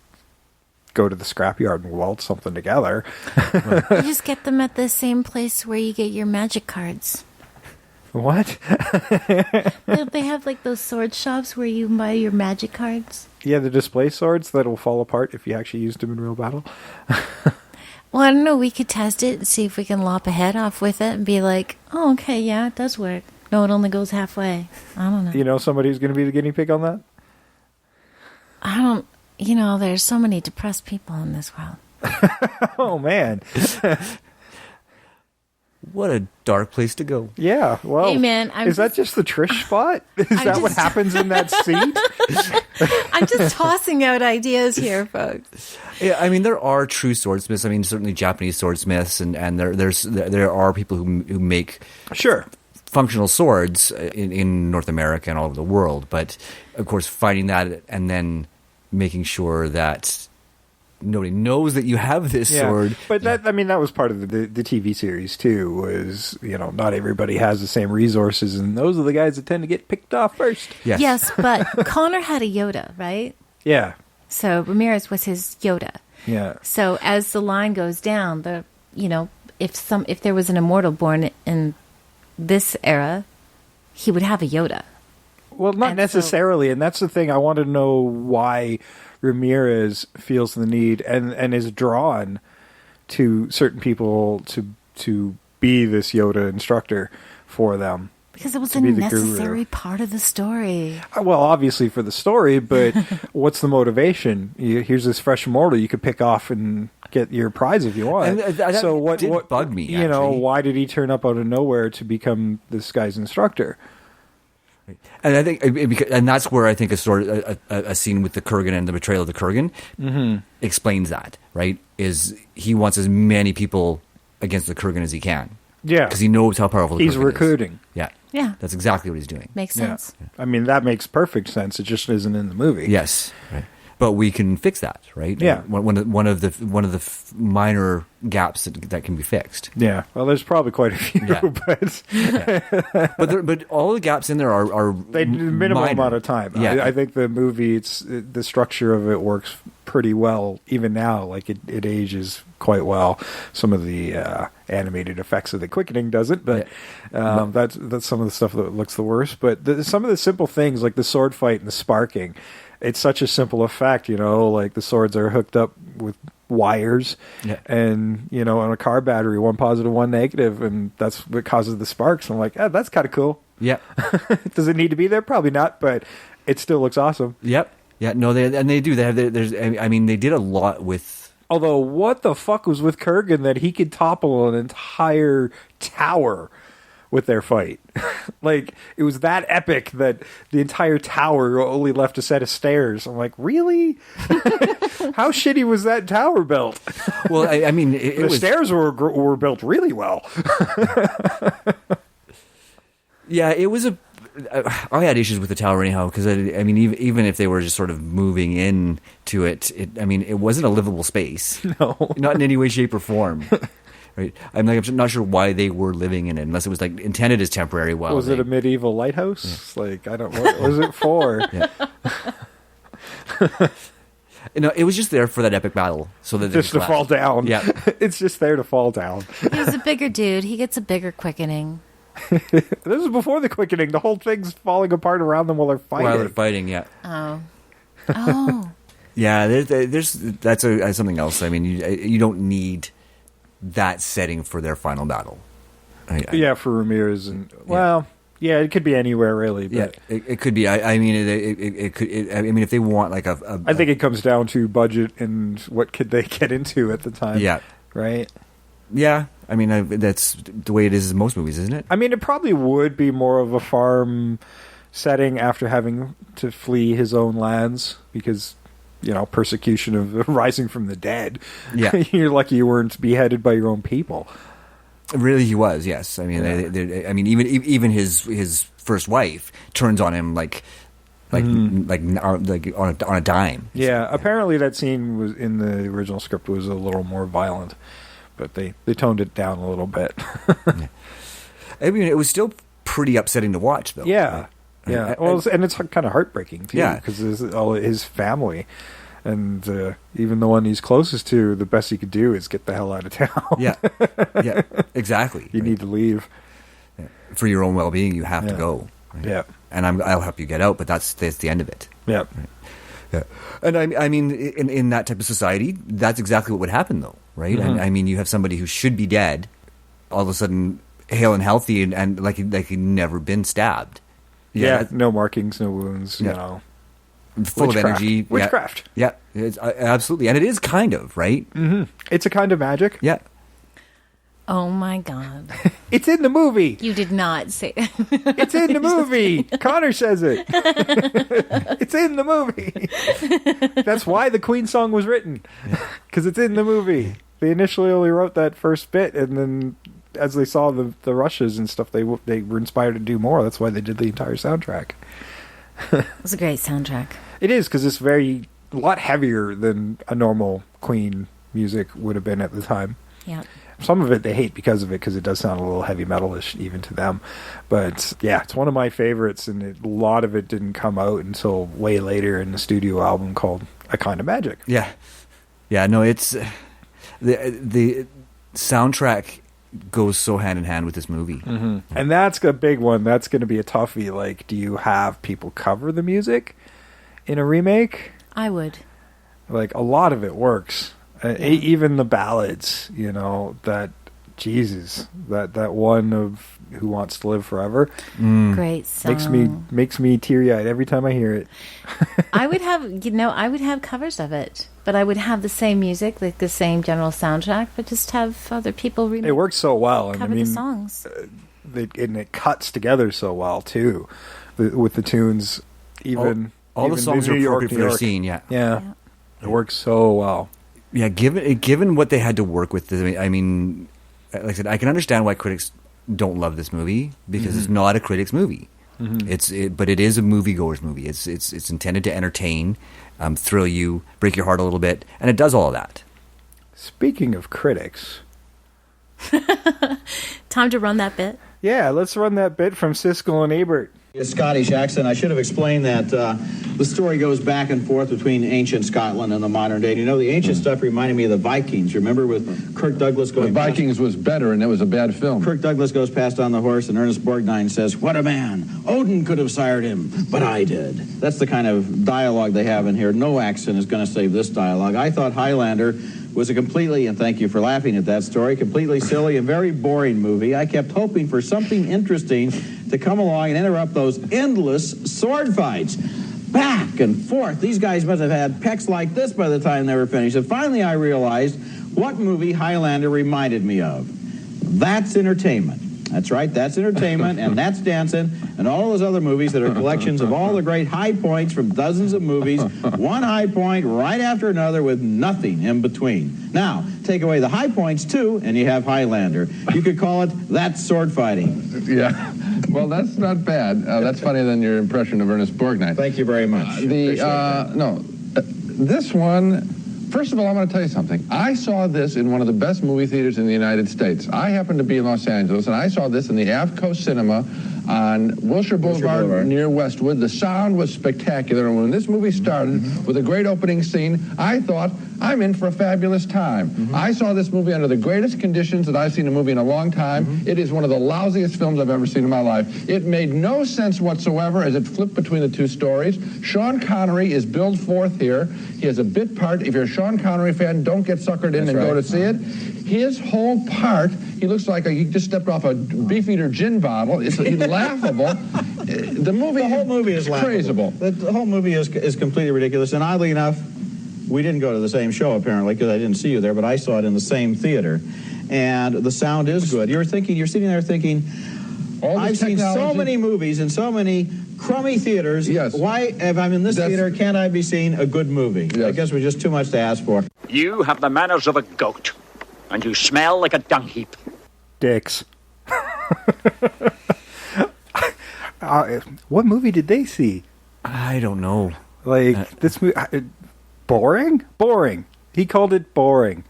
go to the scrapyard and weld something together. You just get them at the same place where you get your magic cards. What? They have like those sword shops where you buy your magic cards. Yeah, the display swords that'll fall apart if you actually used them in real battle. Well, I don't know. We could test it and see if we can lop a head off with it and be like, oh, okay, yeah, it does work. No, it only goes halfway. I don't know. You know somebody who's going to be the guinea pig on that? You know, there's so many depressed people in this world. Oh, man. What a dark place to go. Yeah, well, hey, man, is that just the Trish spot? Is that what happens in that seat? I'm just tossing out ideas here, folks. Yeah, I mean, there are true swordsmiths. I mean, certainly Japanese swordsmiths, and there are people who make functional swords in North America and all over the world. But of course, finding that and then making sure that nobody knows that you have this sword. But that was part of the TV series too, was, you know, not everybody has the same resources, and those are the guys that tend to get picked off first. Yes, but Connor had a Yoda, right? Yeah. So Ramirez was his Yoda. Yeah. So as the line goes down, if there was an immortal born in this era, he would have a Yoda. Well, not necessarily, and that's the thing. I want to know why Ramirez feels the need and is drawn to certain people to be this Yoda instructor for them. Because it was a necessary part of the story. Well, obviously for the story, but what's the motivation? Here's this fresh immortal you could pick off and get your prize if you want. And that so what bugged me, you know, why did he turn up out of nowhere to become this guy's instructor? And I think, and that's where I think a scene with the Kurgan and the betrayal of the Kurgan explains that, right? Is he wants as many people against the Kurgan as he can. Yeah. Because he knows how powerful the Kurgan is. He's recruiting. Yeah. Yeah. That's exactly what he's doing. Makes sense. Yeah. I mean, that makes perfect sense. It just isn't in the movie. Yes. Right. But we can fix that, right? Yeah. One of the minor gaps that can be fixed. Yeah. Well, there's probably quite a few, but all the gaps in there are minimal minor. amount of time. Yeah. I think the movie, the structure of it works pretty well even now. Like it ages quite well. Some of the animated effects of the quickening doesn't, but that's some of the stuff that looks the worst. But some of the simple things like the sword fight and the sparking. It's such a simple effect, you know, like the swords are hooked up with wires and, you know, on a car battery, one positive, one negative, and that's what causes the sparks. I'm like, that's kind of cool. Yeah. Does it need to be there? Probably not, but it still looks awesome. Yep. Yeah, no, they do. They have, they did a lot with... Although, what the fuck was with Kurgan that he could topple an entire tower with their fight? Like, it was that epic that the entire tower only left a set of stairs. I'm like, really? How shitty was that tower built? Well, I mean, the stairs were built really well. Yeah, it was I had issues with the tower anyhow, because I mean, even if they were just sort of moving into it, I mean, it wasn't a livable space. No, not in any way, shape, or form. Right? I'm not sure why they were living in it, unless it was like intended as temporary. Was it a medieval lighthouse? Yeah. Like, I don't. What was it for? No, it was just there for that epic battle, so that just to fall down. Yeah, it's just there to fall down. He's a bigger dude. He gets a bigger quickening. This is before the quickening. The whole thing's falling apart around them while they're fighting. Yeah. Oh. Yeah, there's that's something else. I mean, you don't need that setting for their final battle. Yeah, for Ramirez and it could be anywhere really. But yeah, it could be. I mean, it could. I mean, if they want like I think it comes down to budget and what could they get into at the time. Yeah. Right. Yeah. I mean, that's the way it is in most movies, isn't it? I mean, it probably would be more of a farm setting after having to flee his own lands because, persecution of rising from the dead. Yeah. You're lucky you weren't beheaded by your own people. Really, he was. Yes. I mean, even his first wife turns on him like on a dime. Yeah. Apparently, that scene was in the original script was a little more violent, but they toned it down a little bit. Yeah. I mean, it was still pretty upsetting to watch, though. Yeah. Yeah. Well, and it's kind of heartbreaking too, because all his family. And even the one he's closest to, the best he could do is get the hell out of town. Yeah, exactly. You need to leave. Yeah. For your own well-being, you have to go. Right? Yeah. And I'll help you get out, but that's the end of it. Yeah. Right? Yeah. And I mean, in that type of society, that's exactly what would happen, though, right? Mm-hmm. I mean, you have somebody who should be dead, all of a sudden hale and healthy, and like he'd never been stabbed. Yeah. No markings, no wounds, full of energy. Witchcraft. Yeah, it's, absolutely. And it is kind of, right? Mm-hmm. It's a kind of magic. Yeah. Oh, my God. It's in the movie. You did not say It's in the movie. Connor says it. It's in the movie. That's why the Queen song was written. Because it's in the movie. They initially only wrote that first bit, and then as they saw the rushes and stuff, they were inspired to do more. That's why they did the entire soundtrack. It was a great soundtrack. It is, because it's a lot heavier than a normal Queen music would have been at the time. Yeah. Some of it they hate because of it, because it does sound a little heavy metalish even to them. But yeah, it's one of my favorites, and a lot of it didn't come out until way later in the studio album called A Kind of Magic. Yeah. Yeah, no, it's... The soundtrack goes so hand in hand with this movie. Mm-hmm. And that's a big one. That's going to be a toughie. Like, do you have people cover the music in a remake? I would. Like, a lot of it works. Even the ballads, that one of Who Wants to Live Forever. Great song. Makes me teary-eyed every time I hear it. I would have covers of it, but I would have the same music, like the same general soundtrack, but just have other people remake. It works so well. Cover the songs. And it cuts together so well too, with the tunes. Even the songs are appropriate for their scene. Yeah. It works so well. Yeah, given what they had to work with, I mean, like I said, I can understand why critics don't love this movie, because it's not a critic's movie. Mm-hmm. But it is a moviegoer's movie. It's intended to entertain, thrill you, break your heart a little bit, and it does all of that. Speaking of critics, time to run that bit. Yeah, let's run that bit from Siskel and Ebert. A Scottish accent. I should have explained that the story goes back and forth between ancient Scotland and the modern day. The ancient stuff reminded me of the Vikings. Remember with Kirk Douglas going... The Vikings was better, and it was a bad film. Kirk Douglas goes past on the horse, and Ernest Borgnine says, "What a man! Odin could have sired him, but I did." That's the kind of dialogue they have in here. No accent is going to save this dialogue. I thought Highlander was a completely, and thank you for laughing at that story, completely silly and very boring movie. I kept hoping for something interesting to come along and interrupt those endless sword fights. Back and forth. These guys must have had pecs like this by the time they were finished. And finally I realized what movie Highlander reminded me of. That's entertainment. That's right, that's entertainment, and that's dancing, and all those other movies that are collections of all the great high points from dozens of movies, one high point right after another with nothing in between. Now, take away the high points, too, and you have Highlander. You could call it That's Sword Fighting. Yeah. Well, that's not bad. That's funnier than your impression of Ernest Borgnine. Thank you very much. This one... First of all, I'm going to tell you something. I saw this in one of the best movie theaters in the United States. I happened to be in Los Angeles, and I saw this in the Avco Cinema on Wilshire Boulevard near Westwood. The sound was spectacular, and when this movie started with a great opening scene, I thought, I'm in for a fabulous time. I saw this movie under the greatest conditions that I've seen a movie in a long time. It is one of the lousiest films I've ever seen in my life. It made no sense whatsoever as it flipped between the two stories. Sean Connery is billed forth here. He has a bit part. If you're a Sean Connery fan, don't get suckered in go to see it. His whole part, he looks like he just stepped off a Beefeater gin bottle. It's laughable. The whole movie is laughable. The whole movie is completely ridiculous. And oddly enough, we didn't go to the same show, apparently, because I didn't see you there, but I saw it in the same theater. and the sound is good. You're sitting there thinking, I've seen so many movies in so many crummy theaters. Yes. Why, if I'm in this theater, can't I be seeing a good movie? Yes. I guess we're just too much to ask for. You have the manners of a goat, and you smell like a dung heap. Dicks. What movie did they see? I don't know. Like, this movie... boring? Boring. He called it boring.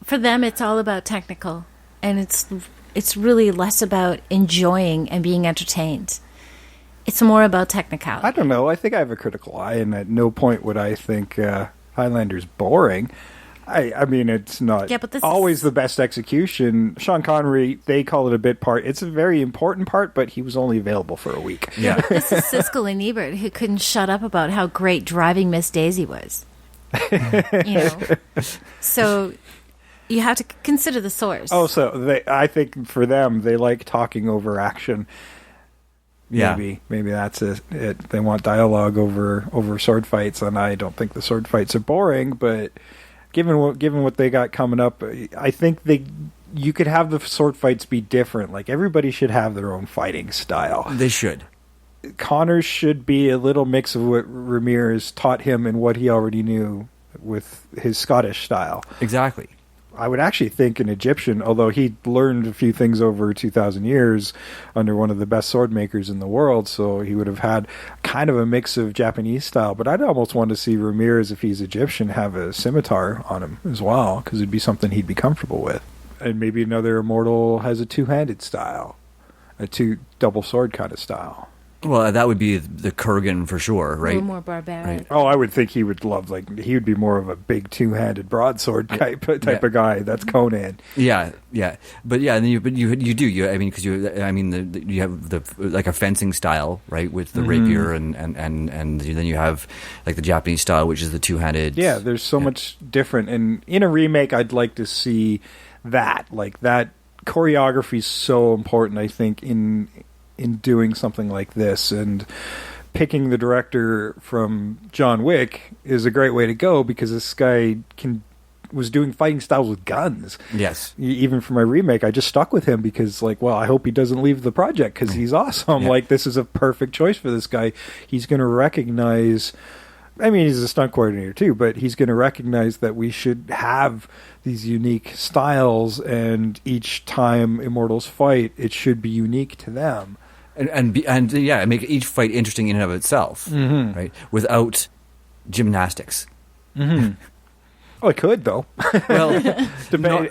For them, it's all about technical, and it's really less about enjoying and being entertained. It's more about technicality. I don't know. I think I have a critical eye, and at no point would I think Highlander's boring. I mean, it's not always the best execution. Sean Connery, they call it a bit part. It's a very important part, but he was only available for a week. Yeah. This is Siskel and Ebert, who couldn't shut up about how great Driving Miss Daisy was. So you have to consider the source. Oh, so I think for them, they like talking over action. Yeah. Maybe that's it. They want dialogue over sword fights, and I don't think the sword fights are boring, but given what they got coming up, I think you could have the sword fights be different. Like, everybody should have their own fighting style. They should. Connor should be a little mix of what Ramirez taught him and what he already knew with his Scottish style. Exactly. I would actually think an Egyptian, although he learned a few things over 2,000 years under one of the best sword makers in the world, so he would have had kind of a mix of Japanese style. But I'd almost want to see Ramirez, if he's Egyptian, have a scimitar on him as well, because it'd be something he'd be comfortable with. And maybe another immortal has a two-handed style, a double sword kind of style. Well, that would be the Kurgan for sure, right? A little more barbaric. Right. Oh, I would think he would love, he would be more of a big two-handed broadsword type of guy. That's Conan. Yeah. But yeah, you do. You have like a fencing style, right, with the rapier, and then you have like the Japanese style, which is the two-handed. Yeah, there's so much different. And in a remake, I'd like to see that. Like, that choreography is so important, I think, in doing something like this, and picking the director from John Wick is a great way to go, because this guy was doing fighting styles with guns. Yes. Even for my remake, I just stuck with him because, I hope he doesn't leave the project, because he's awesome. Yeah. This is a perfect choice for this guy. He's going to recognize... I mean, he's a stunt coordinator too, but he's going to recognize that we should have these unique styles, and each time Immortals fight, it should be unique to them. And make each fight interesting in and of itself, right? Without gymnastics. Mm-hmm. Well, it could, though. Well,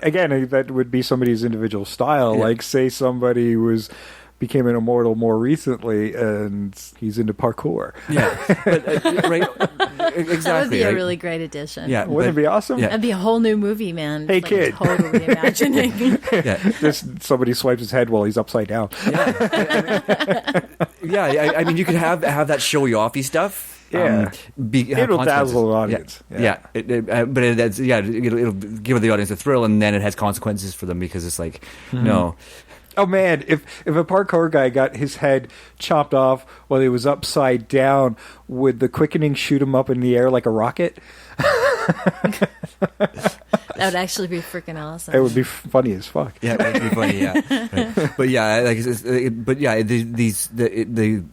again, that would be somebody's individual style. Yeah. Like, say somebody became an immortal more recently, and he's into parkour. Yeah, right. Exactly. That would be a really great addition. Yeah, wouldn't it be awesome? Yeah. That'd be a whole new movie, man. Hey, kid. Totally imagining. Somebody swipes his head while he's upside down. Yeah, I mean, you could have that showy-offy stuff. Yeah, it'll dazzle the audience. It'll give the audience a thrill, and then it has consequences for them, because it's like, no. Oh man, if a parkour guy got his head chopped off while he was upside down, would the quickening shoot him up in the air like a rocket? That would actually be freaking awesome. It would be funny as fuck. Yeah, it would be funny. Yeah, right.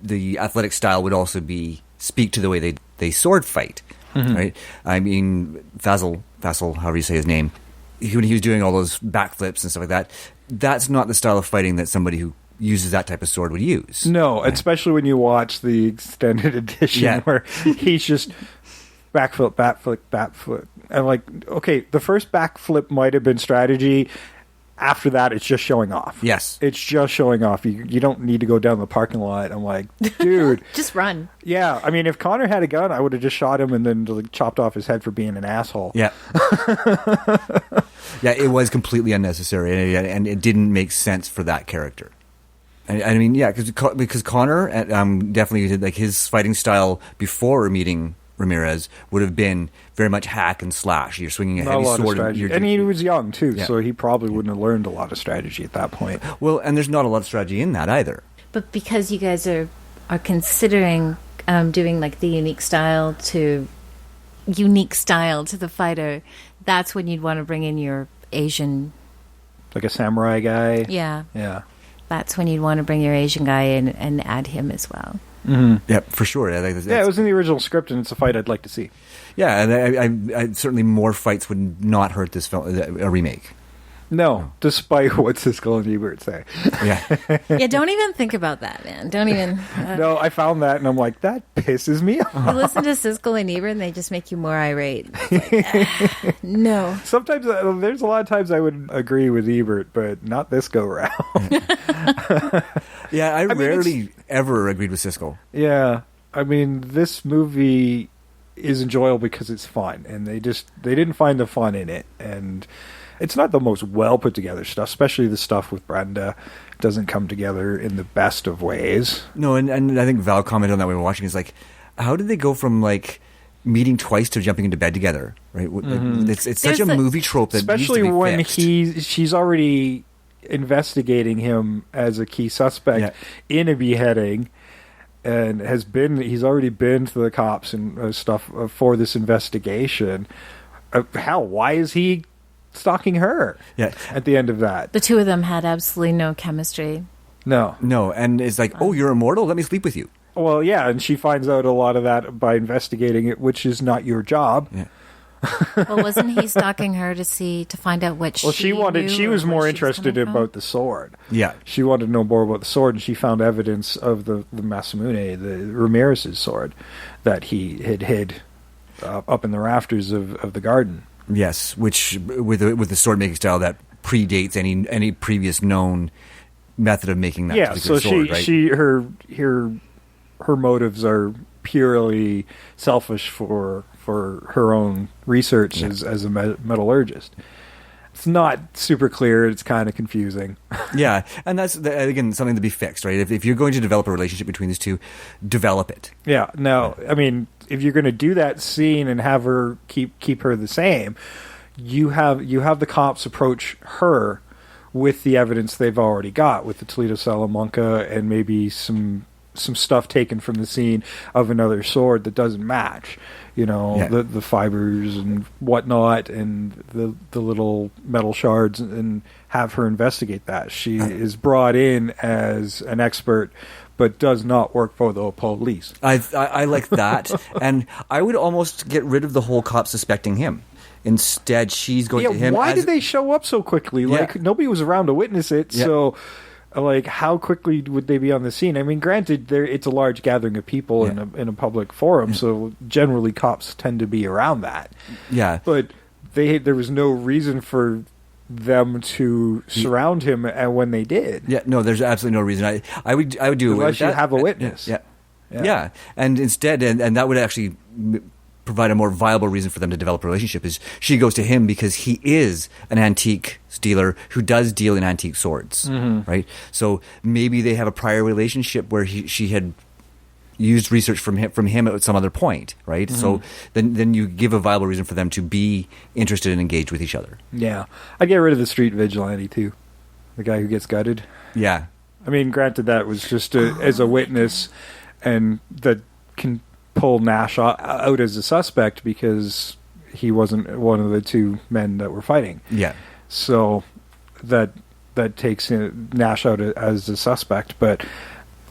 The athletic style would also speak to the way they sword fight, right? I mean, Faisal, however you say his name, when he was doing all those backflips and stuff like that, that's not the style of fighting that somebody who uses that type of sword would use. No, right? Especially when you watch the extended edition where he's just backflip. I'm like, okay, the first backflip might have been strategy. After that, it's just showing off. Yes. It's just showing off. You don't need to go down the parking lot. I'm like, dude. Just run. Yeah. I mean, if Connor had a gun, I would have just shot him and then chopped off his head for being an asshole. Yeah. Yeah, it was completely unnecessary, and it didn't make sense for that character. I mean, yeah, because Connor definitely did, his fighting style before meeting Ramirez would have been very much hack and slash. You're swinging a heavy sword, and he was young too, so he probably wouldn't have learned a lot of strategy at that point. Well, and there's not a lot of strategy in that either. But because you guys are considering doing the unique style to the fighter, that's when you'd want to bring in your Asian like a samurai guy. Yeah. Yeah. That's when you'd want to bring your Asian guy in and add him as well. Mm-hmm. Yeah, for sure. I think it was in the original script, and it's a fight I'd like to see. Yeah, and I certainly more fights would not hurt this film, a remake. No, despite what Siskel and Ebert say. Yeah. Yeah, don't even think about that, man. Don't even. No, I found that, and I'm like, that pisses me off. You listen to Siskel and Ebert, and they just make you more irate. Like, no. Sometimes, there's a lot of times I would agree with Ebert, but not this go round. Yeah, I rarely ever agreed with Siskel. Yeah, I mean, this movie is enjoyable because it's fun, and they didn't find the fun in it, and it's not the most well put together stuff, especially the stuff with Brenda doesn't come together in the best of ways. No, and I think Val commented on that when we were watching. Is like, how did they go from like meeting twice to jumping into bed together? Right? Mm-hmm. It's such a movie trope that especially needs to be when fixed. she's already investigating him as a key suspect in a beheading. And he's already been to the cops and stuff for this investigation. Hell, why is he stalking her? Yeah. At the end of that, the two of them had absolutely no chemistry. No, and it's like, oh, you're immortal. Let me sleep with you. Well, yeah, and she finds out a lot of that by investigating it, which is not your job. Yeah. Well, wasn't he stalking her to find out what she wanted? She was more interested about the sword. Yeah, she wanted to know more about the sword, and she found evidence of the Masamune, the Ramirez's sword, that he had hid up in the rafters of the garden. Yes, which with the sword making style that predates any previous known method of making that. Yeah, so sword, her motives are purely selfish for her own research as a metallurgist. It's not super clear. It's kind of confusing. Yeah, and that's, again, something to be fixed, right? If you're going to develop a relationship between these two, develop it. Yeah, no, I mean, if you're going to do that scene and have her keep her the same, you have the cops approach her with the evidence they've already got, with the Toledo Salamanca and maybe some stuff taken from the scene of another sword that doesn't match. You know, the fibers and whatnot, and the little metal shards, and have her investigate that. She is brought in as an expert, but does not work for the police. I like that, and I would almost get rid of the whole cop suspecting him. Instead, she's going to him. Why did they show up so quickly? Like, nobody was around to witness it, so... Like, how quickly would they be on the scene? I mean, granted, it's a large gathering of people in a public forum, so generally cops tend to be around that. Yeah. But there was no reason for them to surround him when they did. Yeah, no, there's absolutely no reason. I would do it unless you have a witness. Yeah. And instead, and that would actually provide a more viable reason for them to develop a relationship, is she goes to him because he is an antique dealer who does deal in antique swords, right? So maybe they have a prior relationship where she had used research from him at some other point, right? So then you give a viable reason for them to be interested and engaged with each other. Yeah. I'd get rid of the street vigilante too, the guy who gets gutted. Yeah. I mean, granted, that was just as a witness, and that can pull Nash out as a suspect because he wasn't one of the two men that were fighting. Yeah. So that takes Nash out as a suspect, but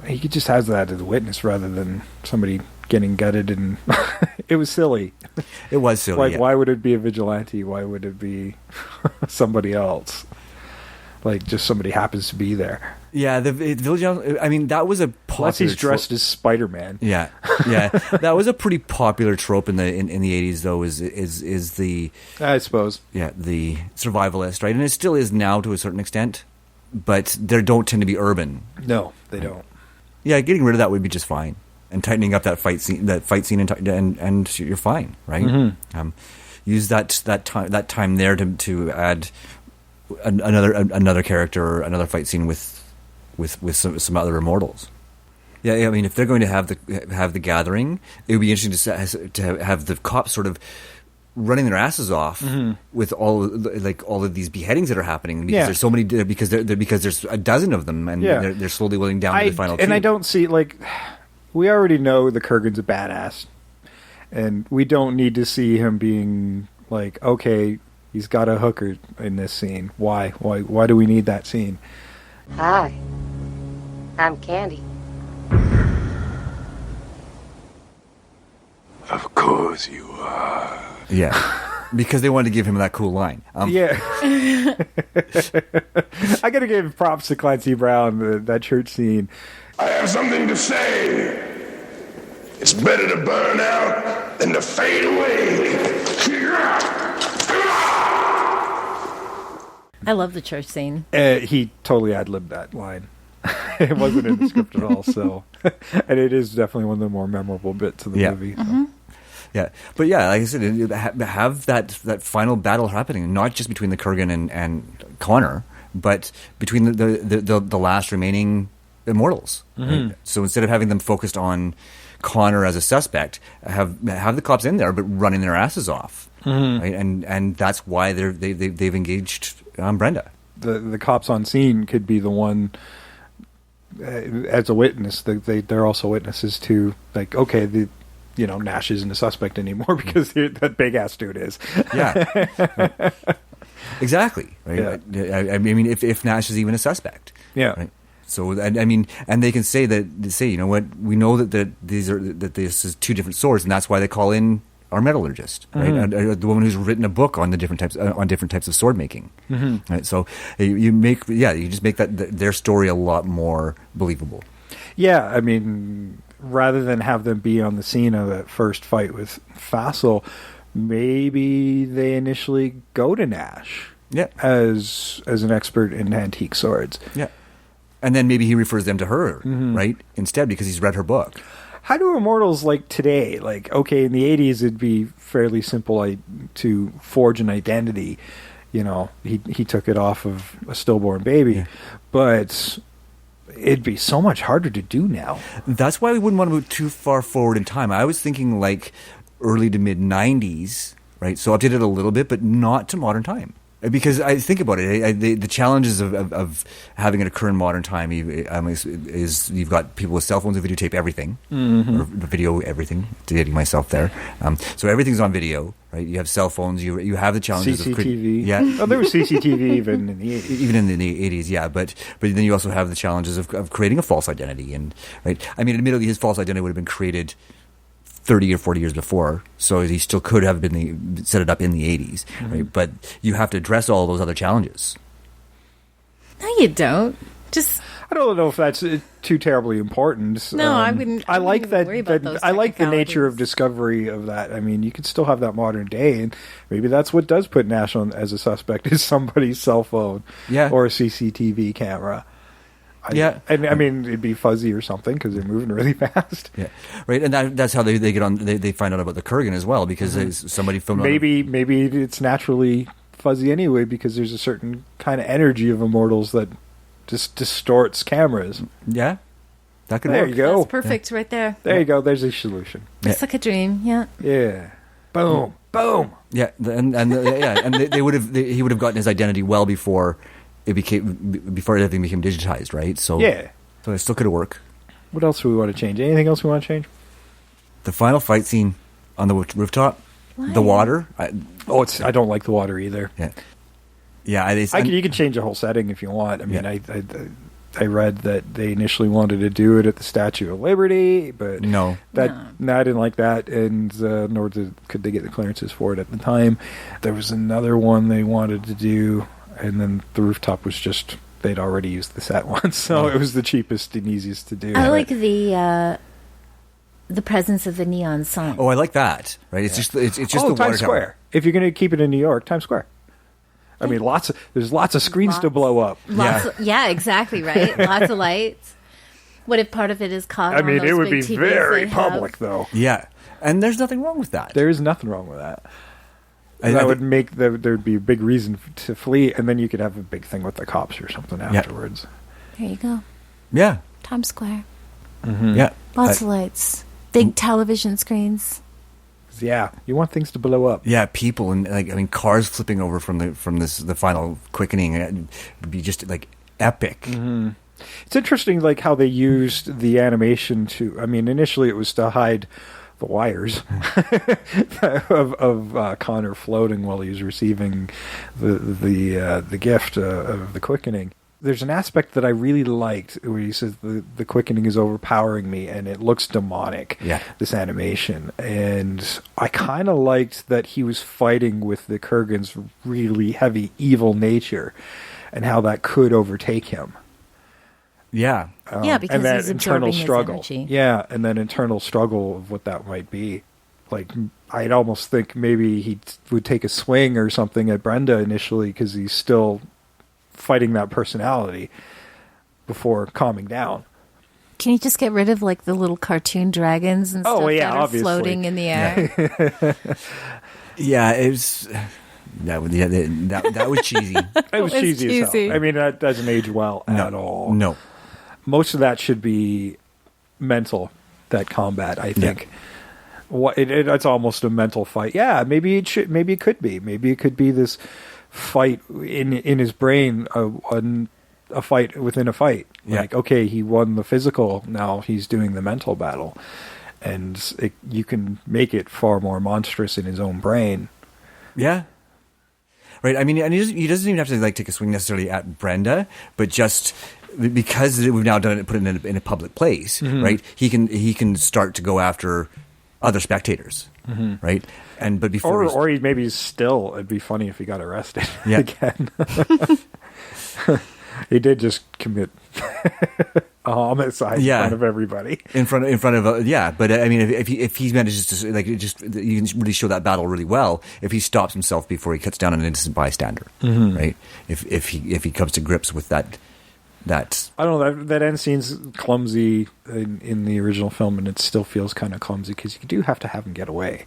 he just has that as a witness rather than somebody getting gutted, and it was silly. It was silly. Like, why would it be a vigilante? Why would it be somebody else? Like, just somebody happens to be there. Yeah, the vigilante. I mean, that was a popular. Unless he's dressed as Spider-Man. Yeah, that was a pretty popular trope in the 80s, though. Is the, I suppose, the survivalist, right? And it still is now to a certain extent, but they don't tend to be urban. No, they don't. Yeah, getting rid of that would be just fine, and tightening up that fight scene, and you're fine, right? Mm-hmm. Use that time there to add another character or another fight scene with some other immortals. Yeah, I mean, if they're going to have the gathering, it would be interesting to have the cops sort of running their asses off with all of these beheadings that are happening, because there's so many, because there's a dozen of them, and they're slowly willing down to the final two. And I don't see, like, we already know the Kurgan's a badass, and we don't need to see him being like, okay, He's got a hooker in this scene. Why? Why do we need that scene? Hi, I'm Candy. Of course you are. Yeah. Because they wanted to give him that cool line. Yeah. I got to give props to Clancy Brown, that church scene. I have something to say. It's better to burn out than to fade away. I love the church scene. He totally ad-libbed that line. It wasn't in the script at all, so. And it is definitely one of the more memorable bits of the movie. So. Yeah, but yeah, like I said, have that final battle happening, not just between the Kurgan and Connor, but between the last remaining immortals. Mm-hmm. Right? So instead of having them focused on Connor as a suspect, have the cops in there, but running their asses off. Mm-hmm. Right? And that's why they've engaged Brenda. The cops on scene could be the one as a witness. They're also witnesses to, like, okay, Nash isn't a suspect anymore because that big ass dude is. Yeah, right. Exactly. Right. Yeah. I mean, if Nash is even a suspect. Yeah. Right? So I mean, and they can say you know what, we know that this is two different swords, and that's why they call in our metallurgist, right? Mm-hmm. The woman who's written a book on different types of sword making. Mm-hmm. Right. So you just make their story a lot more believable. Yeah, I mean, rather than have them be on the scene of that first fight with Fassel, maybe they initially go to Nash. Yeah. As an expert in antique swords. Yeah. And then maybe he refers them to her, Mm-hmm. right? Instead, because he's read her book. How do immortals like today? Like, okay, in the 80s, it'd be fairly simple to forge an identity. You know, he took it off of a stillborn baby. But it'd be so much harder to do now. That's why we wouldn't want to move too far forward in time. I was thinking like early to mid 90s, right? So updated a little bit, but not to modern time. Because I think about it, the challenges of having it occur in modern time is you've got people with cell phones who videotape everything, Mm-hmm. or video everything. Dating myself there, so everything's on video, right? You have cell phones, you have the challenges CCTV. of Oh, there was CCTV even in the 80s. Even in the 80s, yeah. But then you also have the challenges of creating a false identity, and right. I mean, admittedly, his false identity would have been created 30 or 40 years before, so he still could have set it up in the 80s, Mm-hmm. right? But you have to address all those other challenges. No, you don't. I don't know if that's too terribly important. No, I wouldn't. I like that. Worry about those I like the nature of technicalities. discovery of that. I mean, you could still have that modern day, and maybe that's what does put Nash on as a suspect is somebody's cell phone, or a CCTV camera. And I mean, it'd be fuzzy or something because they're moving really fast. Yeah, right. And that's how they get on. They find out about the Kurgan as well because somebody filmed. Maybe it's naturally fuzzy anyway because there's a certain kind of energy of immortals that just distorts cameras. Yeah, that could there work. You go. That's perfect right there. There you go. There's a solution. It's like a dream. Yeah. Yeah. Boom. Boom. Yeah, and they would have. He would have gotten his identity well before everything became digitized, right? So yeah, so it still could have worked. What else do we want to change? Anything else we want to change? The final fight scene on the rooftop, the water. I don't like the water either. Yeah, you can change the whole setting if you want. I mean, I read that they initially wanted to do it at the Statue of Liberty, but no, I didn't like that, and nor could they get the clearances for it at the time. There was another one they wanted to do. And then the rooftop was just, they'd already used the set once, so it was the cheapest and easiest to do. I like the presence of the neon sign. Oh, I like that. Right? It's just the water Times Square. tower. If you're going to keep it in New York, Times Square. I mean, there's lots of screens to blow up. Yeah, exactly, right? Lots of lights. What if part of it is caught on those it would be big TVs very they public, have? though. Yeah, and there's nothing wrong with that. There is nothing wrong with that. That would make there'd be a big reason to flee, and then you could have a big thing with the cops or something afterwards. There you go. Yeah. Times Square. Mm-hmm. Yeah. Lots of lights. Big television screens. Yeah, you want things to blow up. Yeah, people and cars flipping over from the final quickening. It would be just like epic. Mm-hmm. It's interesting, like how they used the animation to. I mean, initially it was to hide the wires of Connor floating while he's receiving the gift of the quickening. There's an aspect that I really liked where he says the quickening is overpowering me, and it looks demonic, this animation. And I kind of liked that he was fighting with the Kurgan's really heavy evil nature and how that could overtake him. Yeah. Because and that he's internal absorbing struggle. his energy. Yeah, and that internal struggle of what that might be. Like, I'd almost think maybe he would take a swing or something at Brenda initially because he's still fighting that personality before calming down. Can you just get rid of like the little cartoon dragons and stuff that are obviously. floating in the air? Yeah, it was. That was cheesy. It was cheesy as hell. I mean, that doesn't age well at all. No. Most of that should be mental, that combat, I think. It's almost a mental fight. Yeah, maybe it should. Maybe it could be. Maybe it could be this fight in his brain, a fight within a fight. Yeah. Like, okay, he won the physical, now he's doing the mental battle. And you can make it far more monstrous in his own brain. Yeah. Right. I mean, and he doesn't even have to like take a swing necessarily at Brenda, but just because we've now done it, put it in a public place, right? He can start to go after other spectators, right? But before, or he maybe still. It'd be funny if he got arrested again. He did just commit a homicide in front of everybody. In front of but I mean, if he manages to you can really show that battle really well if he stops himself before he cuts down an innocent bystander, right? If he comes to grips with that. I don't know, that end scene's clumsy in the original film, and it still feels kind of clumsy because you do have to have him get away.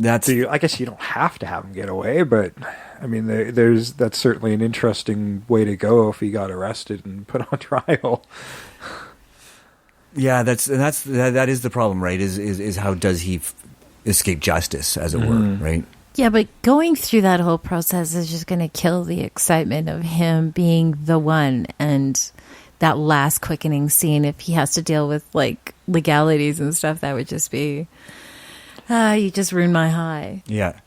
I guess you don't have to have him get away, but I mean, that's certainly an interesting way to go if he got arrested and put on trial. Yeah, that is the problem, right? Is how does he escape justice, as it were, right? Yeah, but going through that whole process is just going to kill the excitement of him being the one, and that last quickening scene, if he has to deal with like legalities and stuff, that would just be you just ruined my high. Yeah,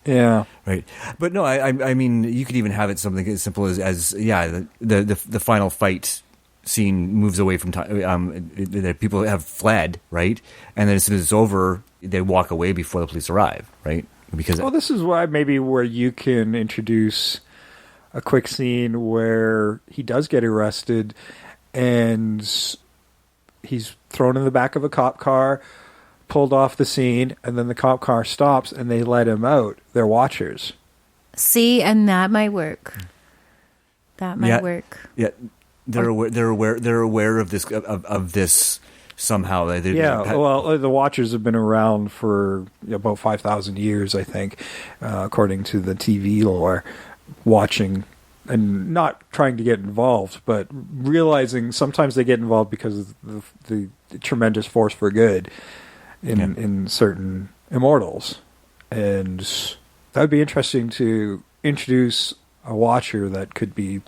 right. But no, I mean, you could even have it something as simple as the final fight scene moves away from time. The people have fled, right, and then as soon as it's over, they walk away before the police arrive, right? Because this is why maybe where you can introduce a quick scene where he does get arrested and he's thrown in the back of a cop car, pulled off the scene, and then the cop car stops and they let him out. They're watchers. See, and that might work. That might work. Yeah, they're aware of this. Somehow, the Watchers have been around for about 5,000 years, I think, according to the TV lore. Watching and not trying to get involved, but realizing sometimes they get involved because of the tremendous force for good in certain immortals, and that would be interesting to introduce a Watcher that could be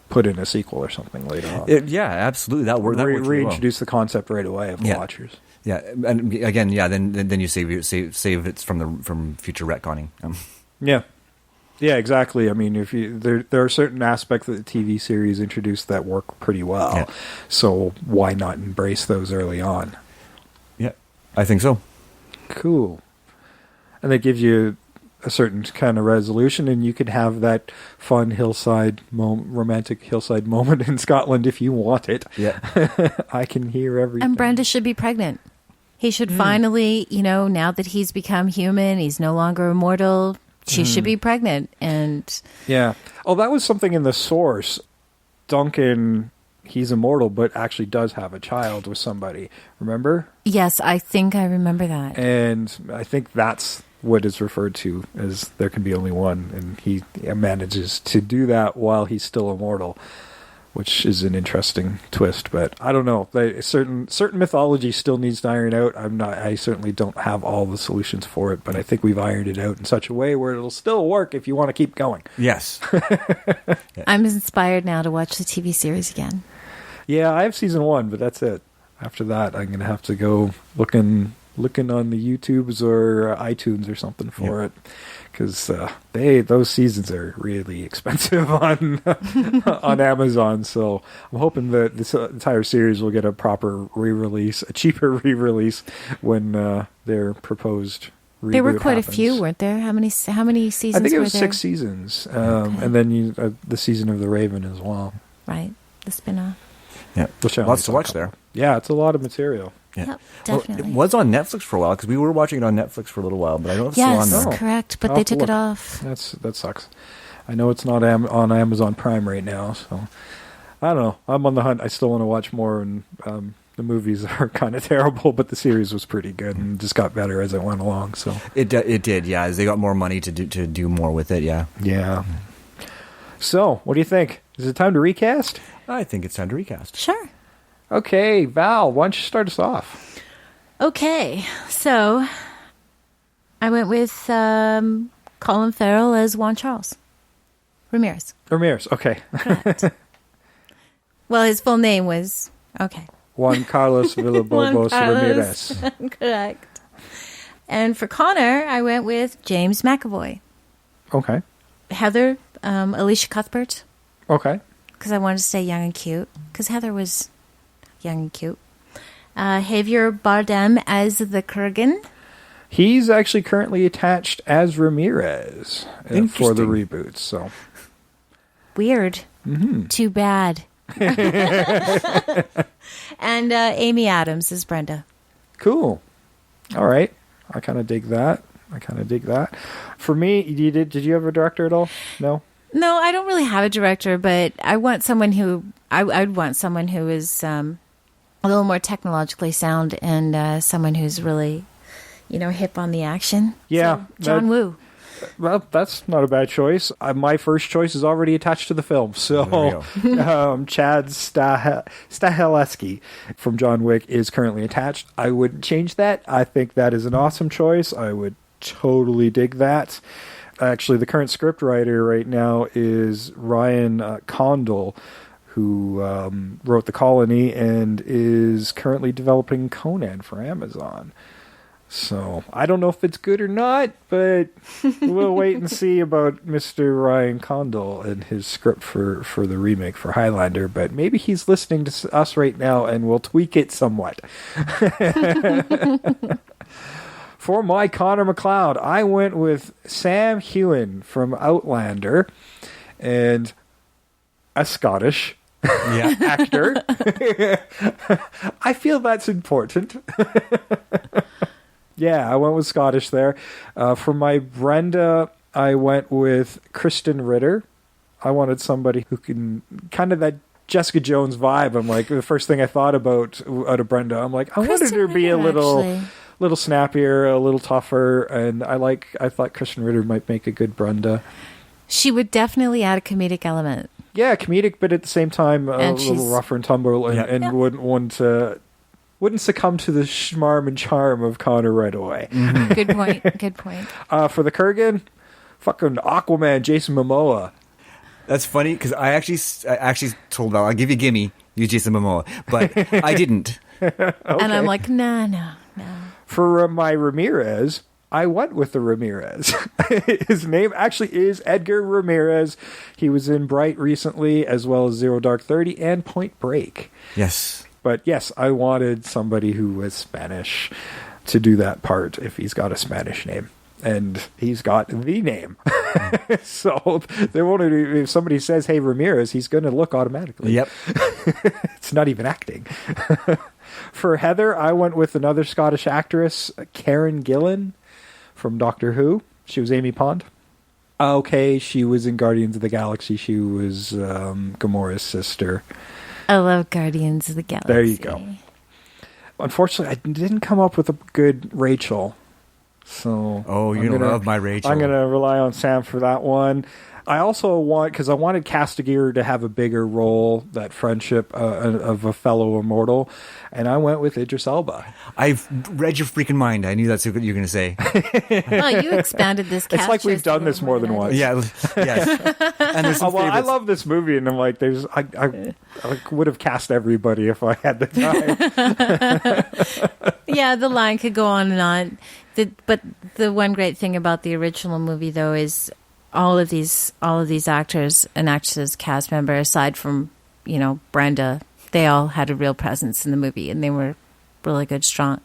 put in a sequel or something later on. Absolutely. That worked. Reintroduce the concept right away of the Watchers. Yeah, and again, then you save it from future retconning. Yeah, exactly. I mean, there are certain aspects that the TV series introduced that work pretty well. So why not embrace those early on? Yeah, I think so. Cool. And that gives you a certain kind of resolution, and you could have that fun romantic hillside moment in Scotland if you want it. Yeah. I can hear everything. And Brenda should be pregnant. He should finally, now that he's become human, he's no longer immortal, she should be pregnant. And yeah. Oh, that was something in the source. Duncan, he's immortal, but actually does have a child with somebody. Remember? Yes, I think I remember that. And I think that's what is referred to as there can be only one, and he manages to do that while he's still immortal, which is an interesting twist. But I don't know. Certain mythology still needs to iron out. I certainly don't have all the solutions for it, but I think we've ironed it out in such a way where it'll still work if you want to keep going. Yes. I'm inspired now to watch the TV series again. Yeah, I have season 1, but that's it. After that, I'm going to have to go looking looking on the YouTubes or iTunes or something for it, because those seasons are really expensive on on Amazon. So I'm hoping that this entire series will get a proper re-release, a cheaper re-release when their proposed reboot There were quite happens. a few, weren't there? How many seasons? I think it were was there? 6 seasons, and then the season of the Raven as well. Right, the spin-off. Yeah, Which I lots to only watch saw a there. couple. Yeah, it's a lot of material. Yeah. Yep, Well, definitely. it was on Netflix for a while because we were watching it on Netflix for a little while, but I don't know if it's Yes, still on there. correct, but I'll they have to took it look. off. That sucks. I know it's not on Amazon Prime right now, so I don't know. I'm on the hunt. I still want to watch more, and the movies are kind of terrible, but the series was pretty good and just got better as it went along. So It did, yeah. As they got more money to do more with it, yeah. yeah. So, what do you think? Is it time to recast? I think it's time to recast. Sure. Okay, Val, why don't you start us off? Okay, so I went with Colin Farrell as Juan Charles Ramirez. Ramirez, okay. Well, his full name was Juan Carlos Juan Villalobos Carlos. Ramirez. Correct. And for Connor, I went with James McAvoy. Okay. Heather, Alicia Cuthbert, Okay. because I wanted to stay young and cute, because Heather was young and cute. Javier Bardem as the Kurgan. He's actually currently attached as Ramirez for the Interesting. reboot, so. Weird. Mm-hmm. Too bad. And Amy Adams is Brenda. Cool. All right. I kind of dig that. For me, did you have a director at all? No? No, I don't really have a director, but I want someone who I'd want someone who is a little more technologically sound and someone who's really, hip on the action. Yeah. So, John Woo. Well, that's not a bad choice. My first choice is already attached to the film. So, Chad Stahelski from John Wick is currently attached. I wouldn't change that. I think that is an awesome choice. I would totally dig that. Actually, the current script writer right now is Ryan Condal, who wrote The Colony and is currently developing Conan for Amazon. So, I don't know if it's good or not, but we'll wait and see about Mr. Ryan Condal and his script for the remake for Highlander, but maybe he's listening to us right now and we'll tweak it somewhat. For my Connor McLeod, I went with Sam Heughan from Outlander and a Scottish actor. I feel that's important. Yeah, I went with Scottish there. For my Brenda, I went with Kristen Ritter. I wanted somebody who can kind of that Jessica Jones vibe. I'm like, the first thing I thought about out of Brenda, I'm like, I wanted her to be a little snappier, a little tougher, and I thought Kristen Ritter might make a good Brenda. She would definitely add a comedic element. Yeah, comedic, but at the same time a little rougher and tumble, and wouldn't succumb to the schmarm and charm of Connor right away. Mm-hmm. Good point. For the Kurgan, fucking Aquaman, Jason Momoa. That's funny because I actually told Val, I'll give you gimme, use Jason Momoa, but I didn't. Okay. And I'm like, no. For my Ramirez, I went with the Ramirez. His name actually is Edgar Ramirez. He was in Bright recently, as well as Zero Dark 30 and Point Break. Yes. But yes, I wanted somebody who was Spanish to do that part if he's got a Spanish name. And he's got the name. So if somebody says, hey, Ramirez, he's going to look automatically. Yep. It's not even acting. For Heather, I went with another Scottish actress, Karen Gillan from Doctor Who. She was Amy Pond. Okay, she was in Guardians of the Galaxy. She was Gamora's sister. I love Guardians of the Galaxy. There you go. Unfortunately, I didn't come up with a good Rachel. So you're going to love my Rachel. I'm going to rely on Sam for that one. I also because I wanted Castigator to have a bigger role, that friendship of a fellow immortal, and I went with Idris Elba. I've read your freaking mind. I knew that's what you were going to say. Oh, you expanded this cast. It's like we've done this more than once. Yeah, yes. And there's some I love this movie, and I'm like, I would have cast everybody if I had the time. Yeah, the line could go on and on. But the one great thing about the original movie, though, is all of these actors and actresses, cast members, aside from Brenda, they all had a real presence in the movie, and they were really good, strong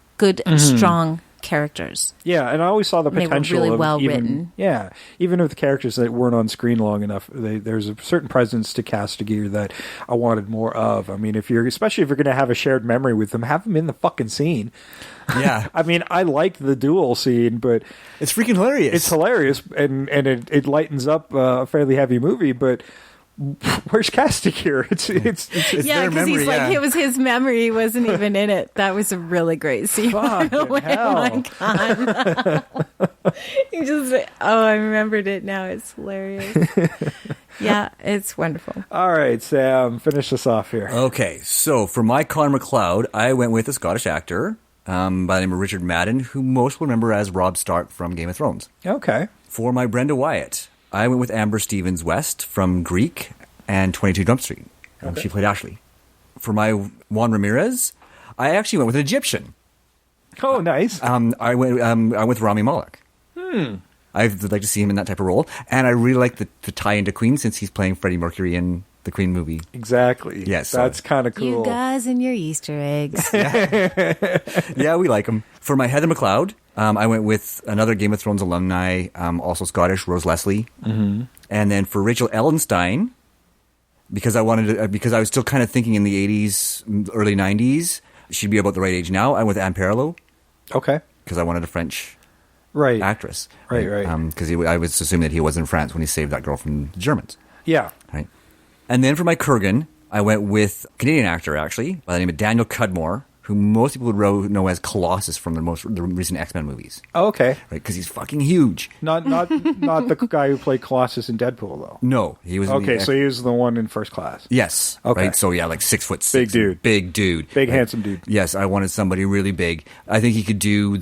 characters. Yeah, and I always saw the And potential they were really of well even, written. Yeah, even with the characters that weren't on screen long enough, there's a certain presence to Castigator that I wanted more of. I mean, especially if you're going to have a shared memory with them, have them in the fucking scene. Yeah. I mean, I like the duel scene, but it's freaking hilarious. It's hilarious, and it lightens up a fairly heavy movie, but where's Castigator? It's Yeah, because he's like, it was his memory. He wasn't even in it. That was a really great scene. Fucking Oh my hell. God. You just, I remembered it now. It's hilarious. Yeah, it's wonderful. All right, Sam, finish us off here. Okay, so for my Connor McLeod, I went with a Scottish actor by the name of Richard Madden, who most will remember as Robb Stark from Game of Thrones. Okay. For my Brenda Wyatt, I went with Amber Stevens West from Greek and 22 Jump Street. Okay. She played Ashley. For my Juan Ramirez, I actually went with an Egyptian. Oh, nice. I went with Rami Malek. I'd like to see him in that type of role. And I really like the tie into Queen, since he's playing Freddie Mercury in the Queen movie. Exactly. Yes. That's kind of cool. You guys and your Easter eggs. Yeah, we like him. For my Heather McLeod, I went with another Game of Thrones alumni, also Scottish, Rose Leslie. Mm-hmm. And then for Rachel Ellenstein, because I was still kind of thinking in the 80s, early 90s, she'd be about the right age now, I went with Anne Perello. Okay. Because I wanted a French actress. Right. Because I was assuming that he was in France when he saved that girl from the Germans. Yeah. Right. And then for my Kurgan, I went with a Canadian actor, actually, by the name of Daniel Cudmore, who most people would know as Colossus from the recent X-Men movies. Oh, okay. Right, because he's fucking huge. Not the guy who played Colossus in Deadpool, though. No, he was. Okay, so he was the one in First Class. Yes. Okay. Right. So yeah, like 6'6", big dude, big right? Handsome dude. Yes, I wanted somebody really big. I think he could do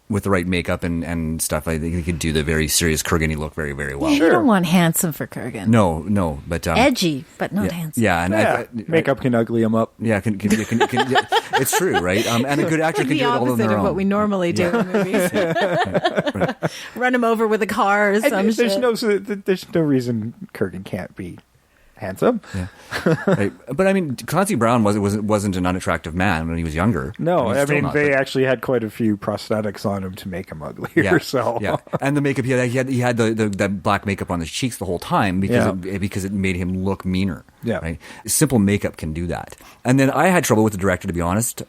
with the right makeup and stuff. I think he could do the very serious Kurgan look very, very well. Yeah, you don't want handsome for Kurgan. No, but edgy, but not handsome. Yeah, and makeup can ugly him up. Yeah, it's true, right? And a good actor can do it all on their own. The opposite of what we normally do in movies. Run him over with a car or some shit. There's no reason Kurgan can't be handsome. Yeah. Right. But I mean, Clancy Brown wasn't an unattractive man when he was younger. No, I mean they actually had quite a few prosthetics on him to make him uglier. Yeah, so yeah, and the makeup he had the black makeup on his cheeks the whole time because it made him look meaner. Yeah, right. Simple makeup can do that. And then I had trouble with the director, to be honest.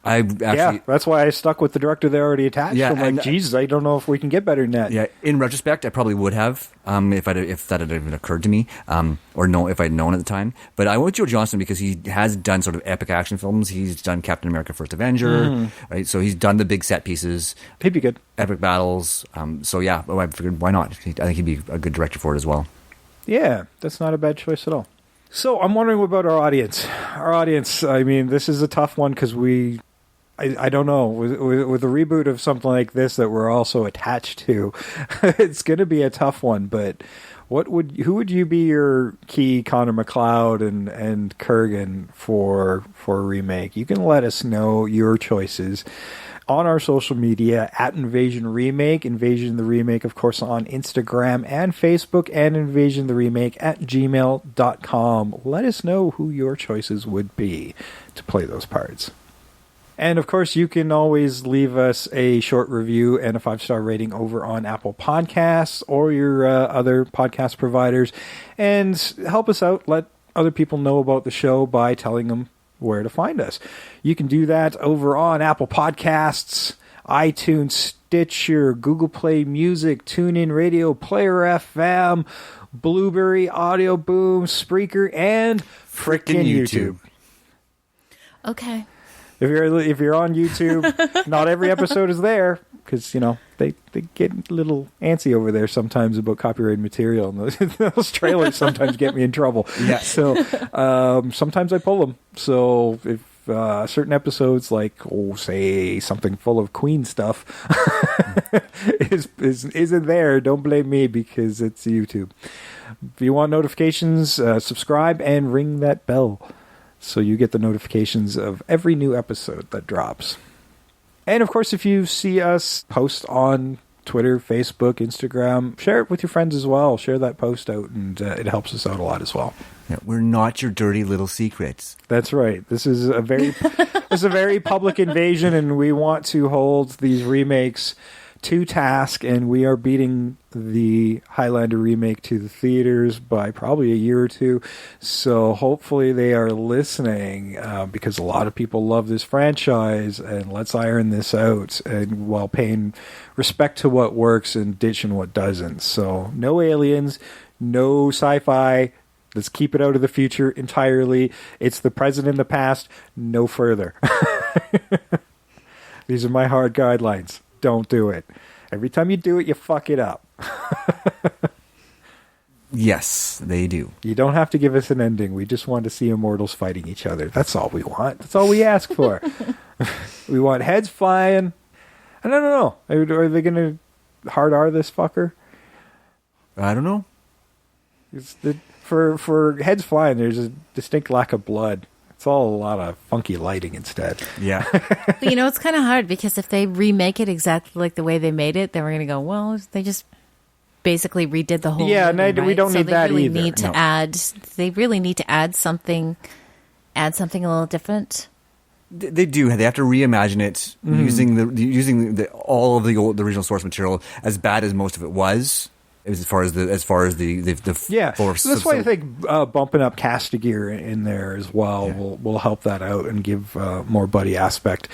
That's why I stuck with the director they already attached. Yeah, I'm like, Jesus, I don't know if we can get better than that. Yeah, in retrospect, I probably would have if that had even occurred to me, if I'd known at the time. But I went with Joe Johnston because he has done sort of epic action films. He's done Captain America: First Avenger, right? So he's done the big set pieces. He'd be good. Epic battles. So yeah, I figured why not? I think he'd be a good director for it as well. Yeah, that's not a bad choice at all. So I'm wondering about our audience. Our audience, I mean, this is a tough one because I don't know, with a reboot of something like this that we're also attached to, it's going to be a tough one. But who would you be your key Connor McLeod and Kurgan for a remake? You can let us know your choices on our social media at Invasion Remake. Invasion the Remake, of course, on Instagram and Facebook, and Invasion the Remake at gmail.com. Let us know who your choices would be to play those parts. And, of course, you can always leave us a short review and a 5-star rating over on Apple Podcasts or your other podcast providers. And help us out. Let other people know about the show by telling them where to find us. You can do that over on Apple Podcasts, iTunes, Stitcher, Google Play Music, TuneIn Radio, Player FM, Blueberry, Audio Boom, Spreaker, and frickin' YouTube. Okay. If you're on YouTube, not every episode is there because they get a little antsy over there sometimes about copyrighted material, and those trailers sometimes get me in trouble. Yeah. So sometimes I pull them. So if certain episodes, like say something full of Queen stuff, isn't there, don't blame me because it's YouTube. If you want notifications, subscribe and ring that bell so you get the notifications of every new episode that drops. And of course, if you see us post on Twitter, Facebook, Instagram, share it with your friends as well. Share that post out, and it helps us out a lot as well. Yeah, we're not your dirty little secrets. That's right. This is a very public invasion, and we want to hold these remakes to task, and we are beating the Highlander remake to the theaters by probably a year or two. So hopefully they are listening, because a lot of people love this franchise, and let's iron this out, and while paying respect to what works and ditching what doesn't. So no aliens, no sci-fi. Let's keep it out of the future entirely. It's the present and the past, no further. These are my hard guidelines. Don't do it. Every time you do it, you fuck it up. Yes, they do. You don't have to give us an ending. We just want to see immortals fighting each other. That's all we want. That's all we ask for. We want heads flying. I don't know. Are they going to hard R this fucker? I don't know. For heads flying, there's a distinct lack of blood. It's all a lot of funky lighting instead. Yeah. But it's kind of hard because if they remake it exactly like the way they made it, then we're going to go, well, they just basically redid the whole movie, right? We don't need that either. They really need to add something a little different. They do. They have to reimagine it using all of the original source material, as bad as most of it was. As far as the force. So that's why I think bumping up Castigear in there as well will help that out and give more buddy aspect.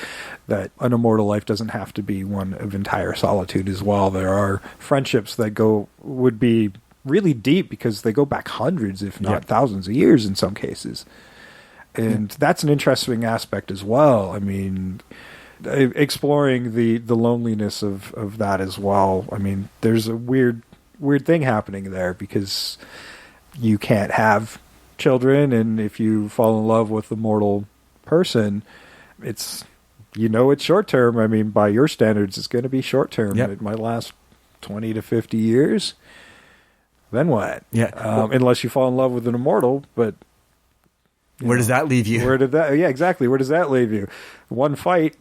That an immortal life doesn't have to be one of entire solitude as well. There are friendships that would be really deep because they go back hundreds, if not thousands of years in some cases. And that's an interesting aspect as well. I mean, exploring the loneliness of that as well. I mean, there's a weird thing happening there because you can't have children, and if you fall in love with a mortal person, it's short term. I mean, by your standards, it's going to be short term. It might last 20 to 50 years. Then what? Unless you fall in love with an immortal, but where does that leave you? Yeah, exactly. Where does that leave you? One fight.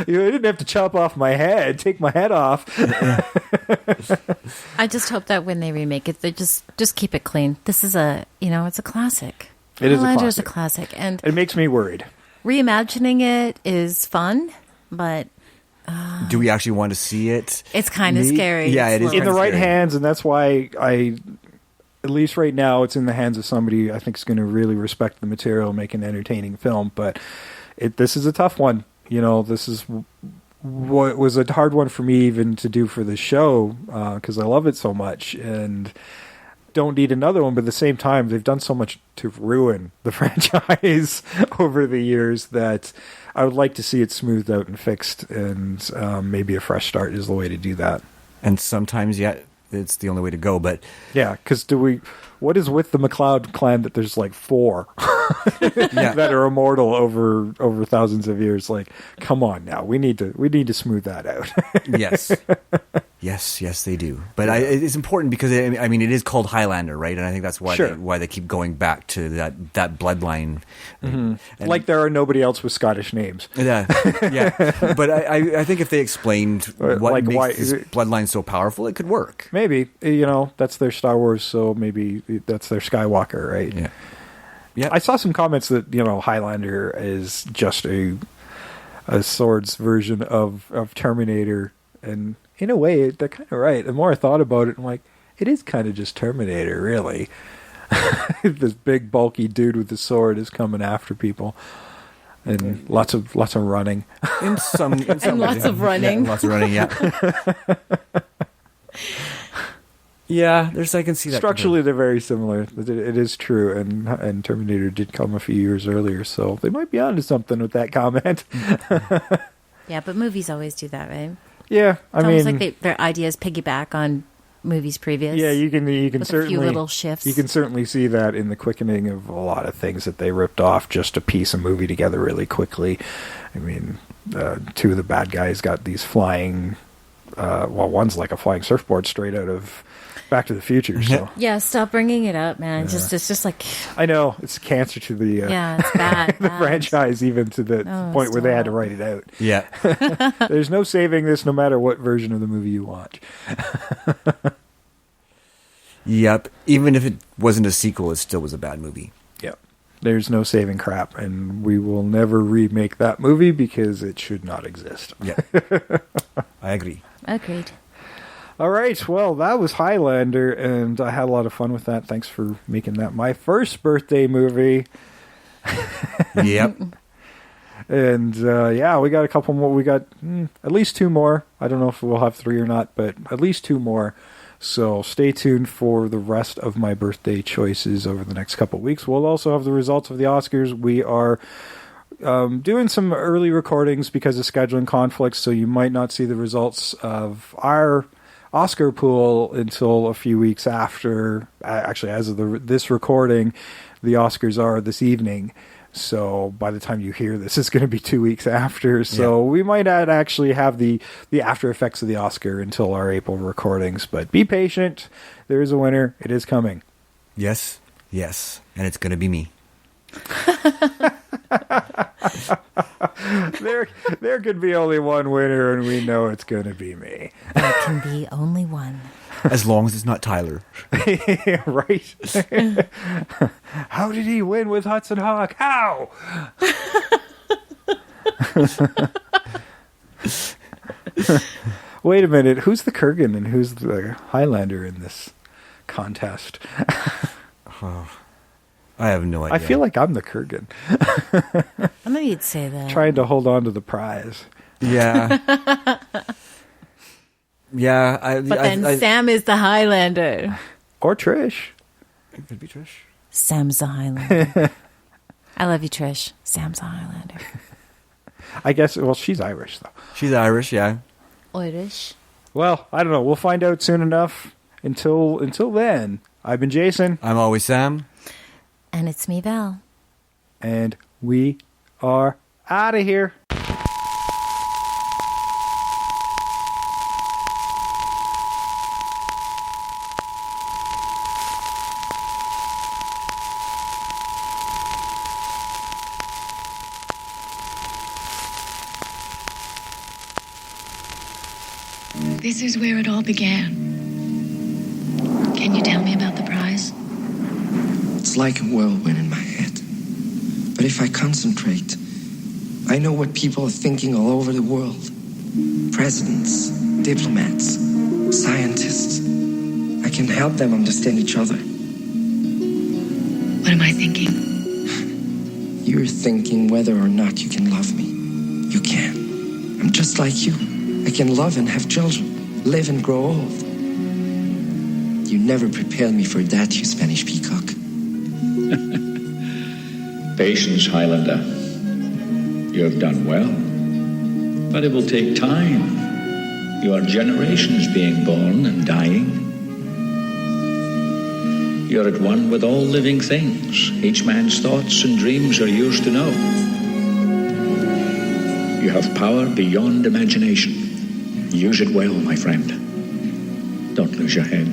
You didn't have to chop off my head, take my head off. I just hope that when they remake it, they just keep it clean. This is it's a classic. It is Highlander's a classic, and it makes me worried. Reimagining it is fun, but do we actually want to see it? It's kind of scary. Yeah, it is in the right scary. hands, and that's why at least right now, it's in the hands of somebody I think is going to really respect the material, make an entertaining film. But this is a tough one. This is what was a hard one for me even to do for the show because I love it so much and don't need another one. But at the same time, they've done so much to ruin the franchise over the years that I would like to see it smoothed out and fixed. And maybe a fresh start is the way to do that. And sometimes, it's the only way to go, but because what is with the MacLeod clan that there's like 4 that are immortal over thousands of years? Like, come on now, we need to smooth that out. Yes, they do. But it's important because it is called Highlander, right? And I think that's why they keep going back to that bloodline. Mm-hmm. Like there are nobody else with Scottish names. Yeah. But I think if they explained what makes this bloodline so powerful, it could work. Maybe that's their Star Wars, so maybe that's their Skywalker, right? Yeah. I saw some comments that Highlander is just a Sword's version of Terminator, and in a way, they're kind of right. The more I thought about it, I'm like, it is kind of just Terminator, really. This big, bulky dude with the sword is coming after people, and lots of running. And lots of running. Yeah, lots of running. Yeah. Yeah, I can see that. Structurally, they're very similar. It is true, and Terminator did come a few years earlier, so they might be onto something with that comment. Yeah, but movies always do that, right? Yeah, It's almost like their ideas piggyback on movies previous. Yeah, you can with certainly a few little shifts. You can certainly see that in the quickening of a lot of things that they ripped off just to piece a movie together really quickly. I mean, two of the bad guys got these flying. One's like a flying surfboard straight out of Back to the Future. So Yeah, stop bringing it up, man. It's just like I know it's cancer to the it's bad, the bad. franchise, even to the point where they had to write it out. Yeah, there's no saving this, no matter what version of the movie you watch. Yep. Even if it wasn't a sequel, it still was a bad movie. Yep. There's no saving crap, and we will never remake that movie because it should not exist. Yeah, I agree. Agreed. All right, well, that was Highlander, and I had a lot of fun with that. Thanks for making that my first birthday movie. Yep. And, we got a couple more. We got at least two more. I don't know if we'll have three or not, but at least two more. So stay tuned for the rest of my birthday choices over the next couple of weeks. We'll also have the results of the Oscars. We are doing some early recordings because of scheduling conflicts, so you might not see the results of our Oscar pool until a few weeks after. Actually, as of this recording, the Oscars are this evening. So by the time you hear this, it's going to be 2 weeks after. So we might not actually have the after effects of the Oscar until our April recordings. But be patient. There is a winner. It is coming. Yes. And it's going to be me. There could be only one winner, and we know it's going to be me. There can be only one. As long as it's not Tyler. Right? How did he win with Hudson Hawk? How? Wait a minute. Who's the Kurgan and who's the Highlander in this contest? I have no idea. I feel like I'm the Kurgan. I know you'd say that. Trying to hold on to the prize. Yeah. Yeah. But then Sam is the Highlander. Or Trish. It could be Trish. Sam's the Highlander. I love you, Trish. Sam's the Highlander. I guess, well, she's Irish, though. She's Irish, yeah. Irish. Well, I don't know. We'll find out soon enough. Until then, I've been Jason. I'm always Sam. And it's me, Val. And we are out of here. This is where it all began. Can you tell me about the prize? It's like a whirlwind in my head. But if I concentrate, I know what people are thinking all over the world. Presidents, diplomats, scientists. I can help them understand each other. What am I thinking? You're thinking whether or not you can love me. You can. I'm just like you. I can love and have children, live and grow old. You never prepared me for that, you Spanish peacock. Patience, Highlander. You have done well. But it will take time. You are generations being born and dying. You're at one with all living things. Each man's thoughts and dreams are yours to know. You have power beyond imagination. Use it well, my friend. Don't lose your head.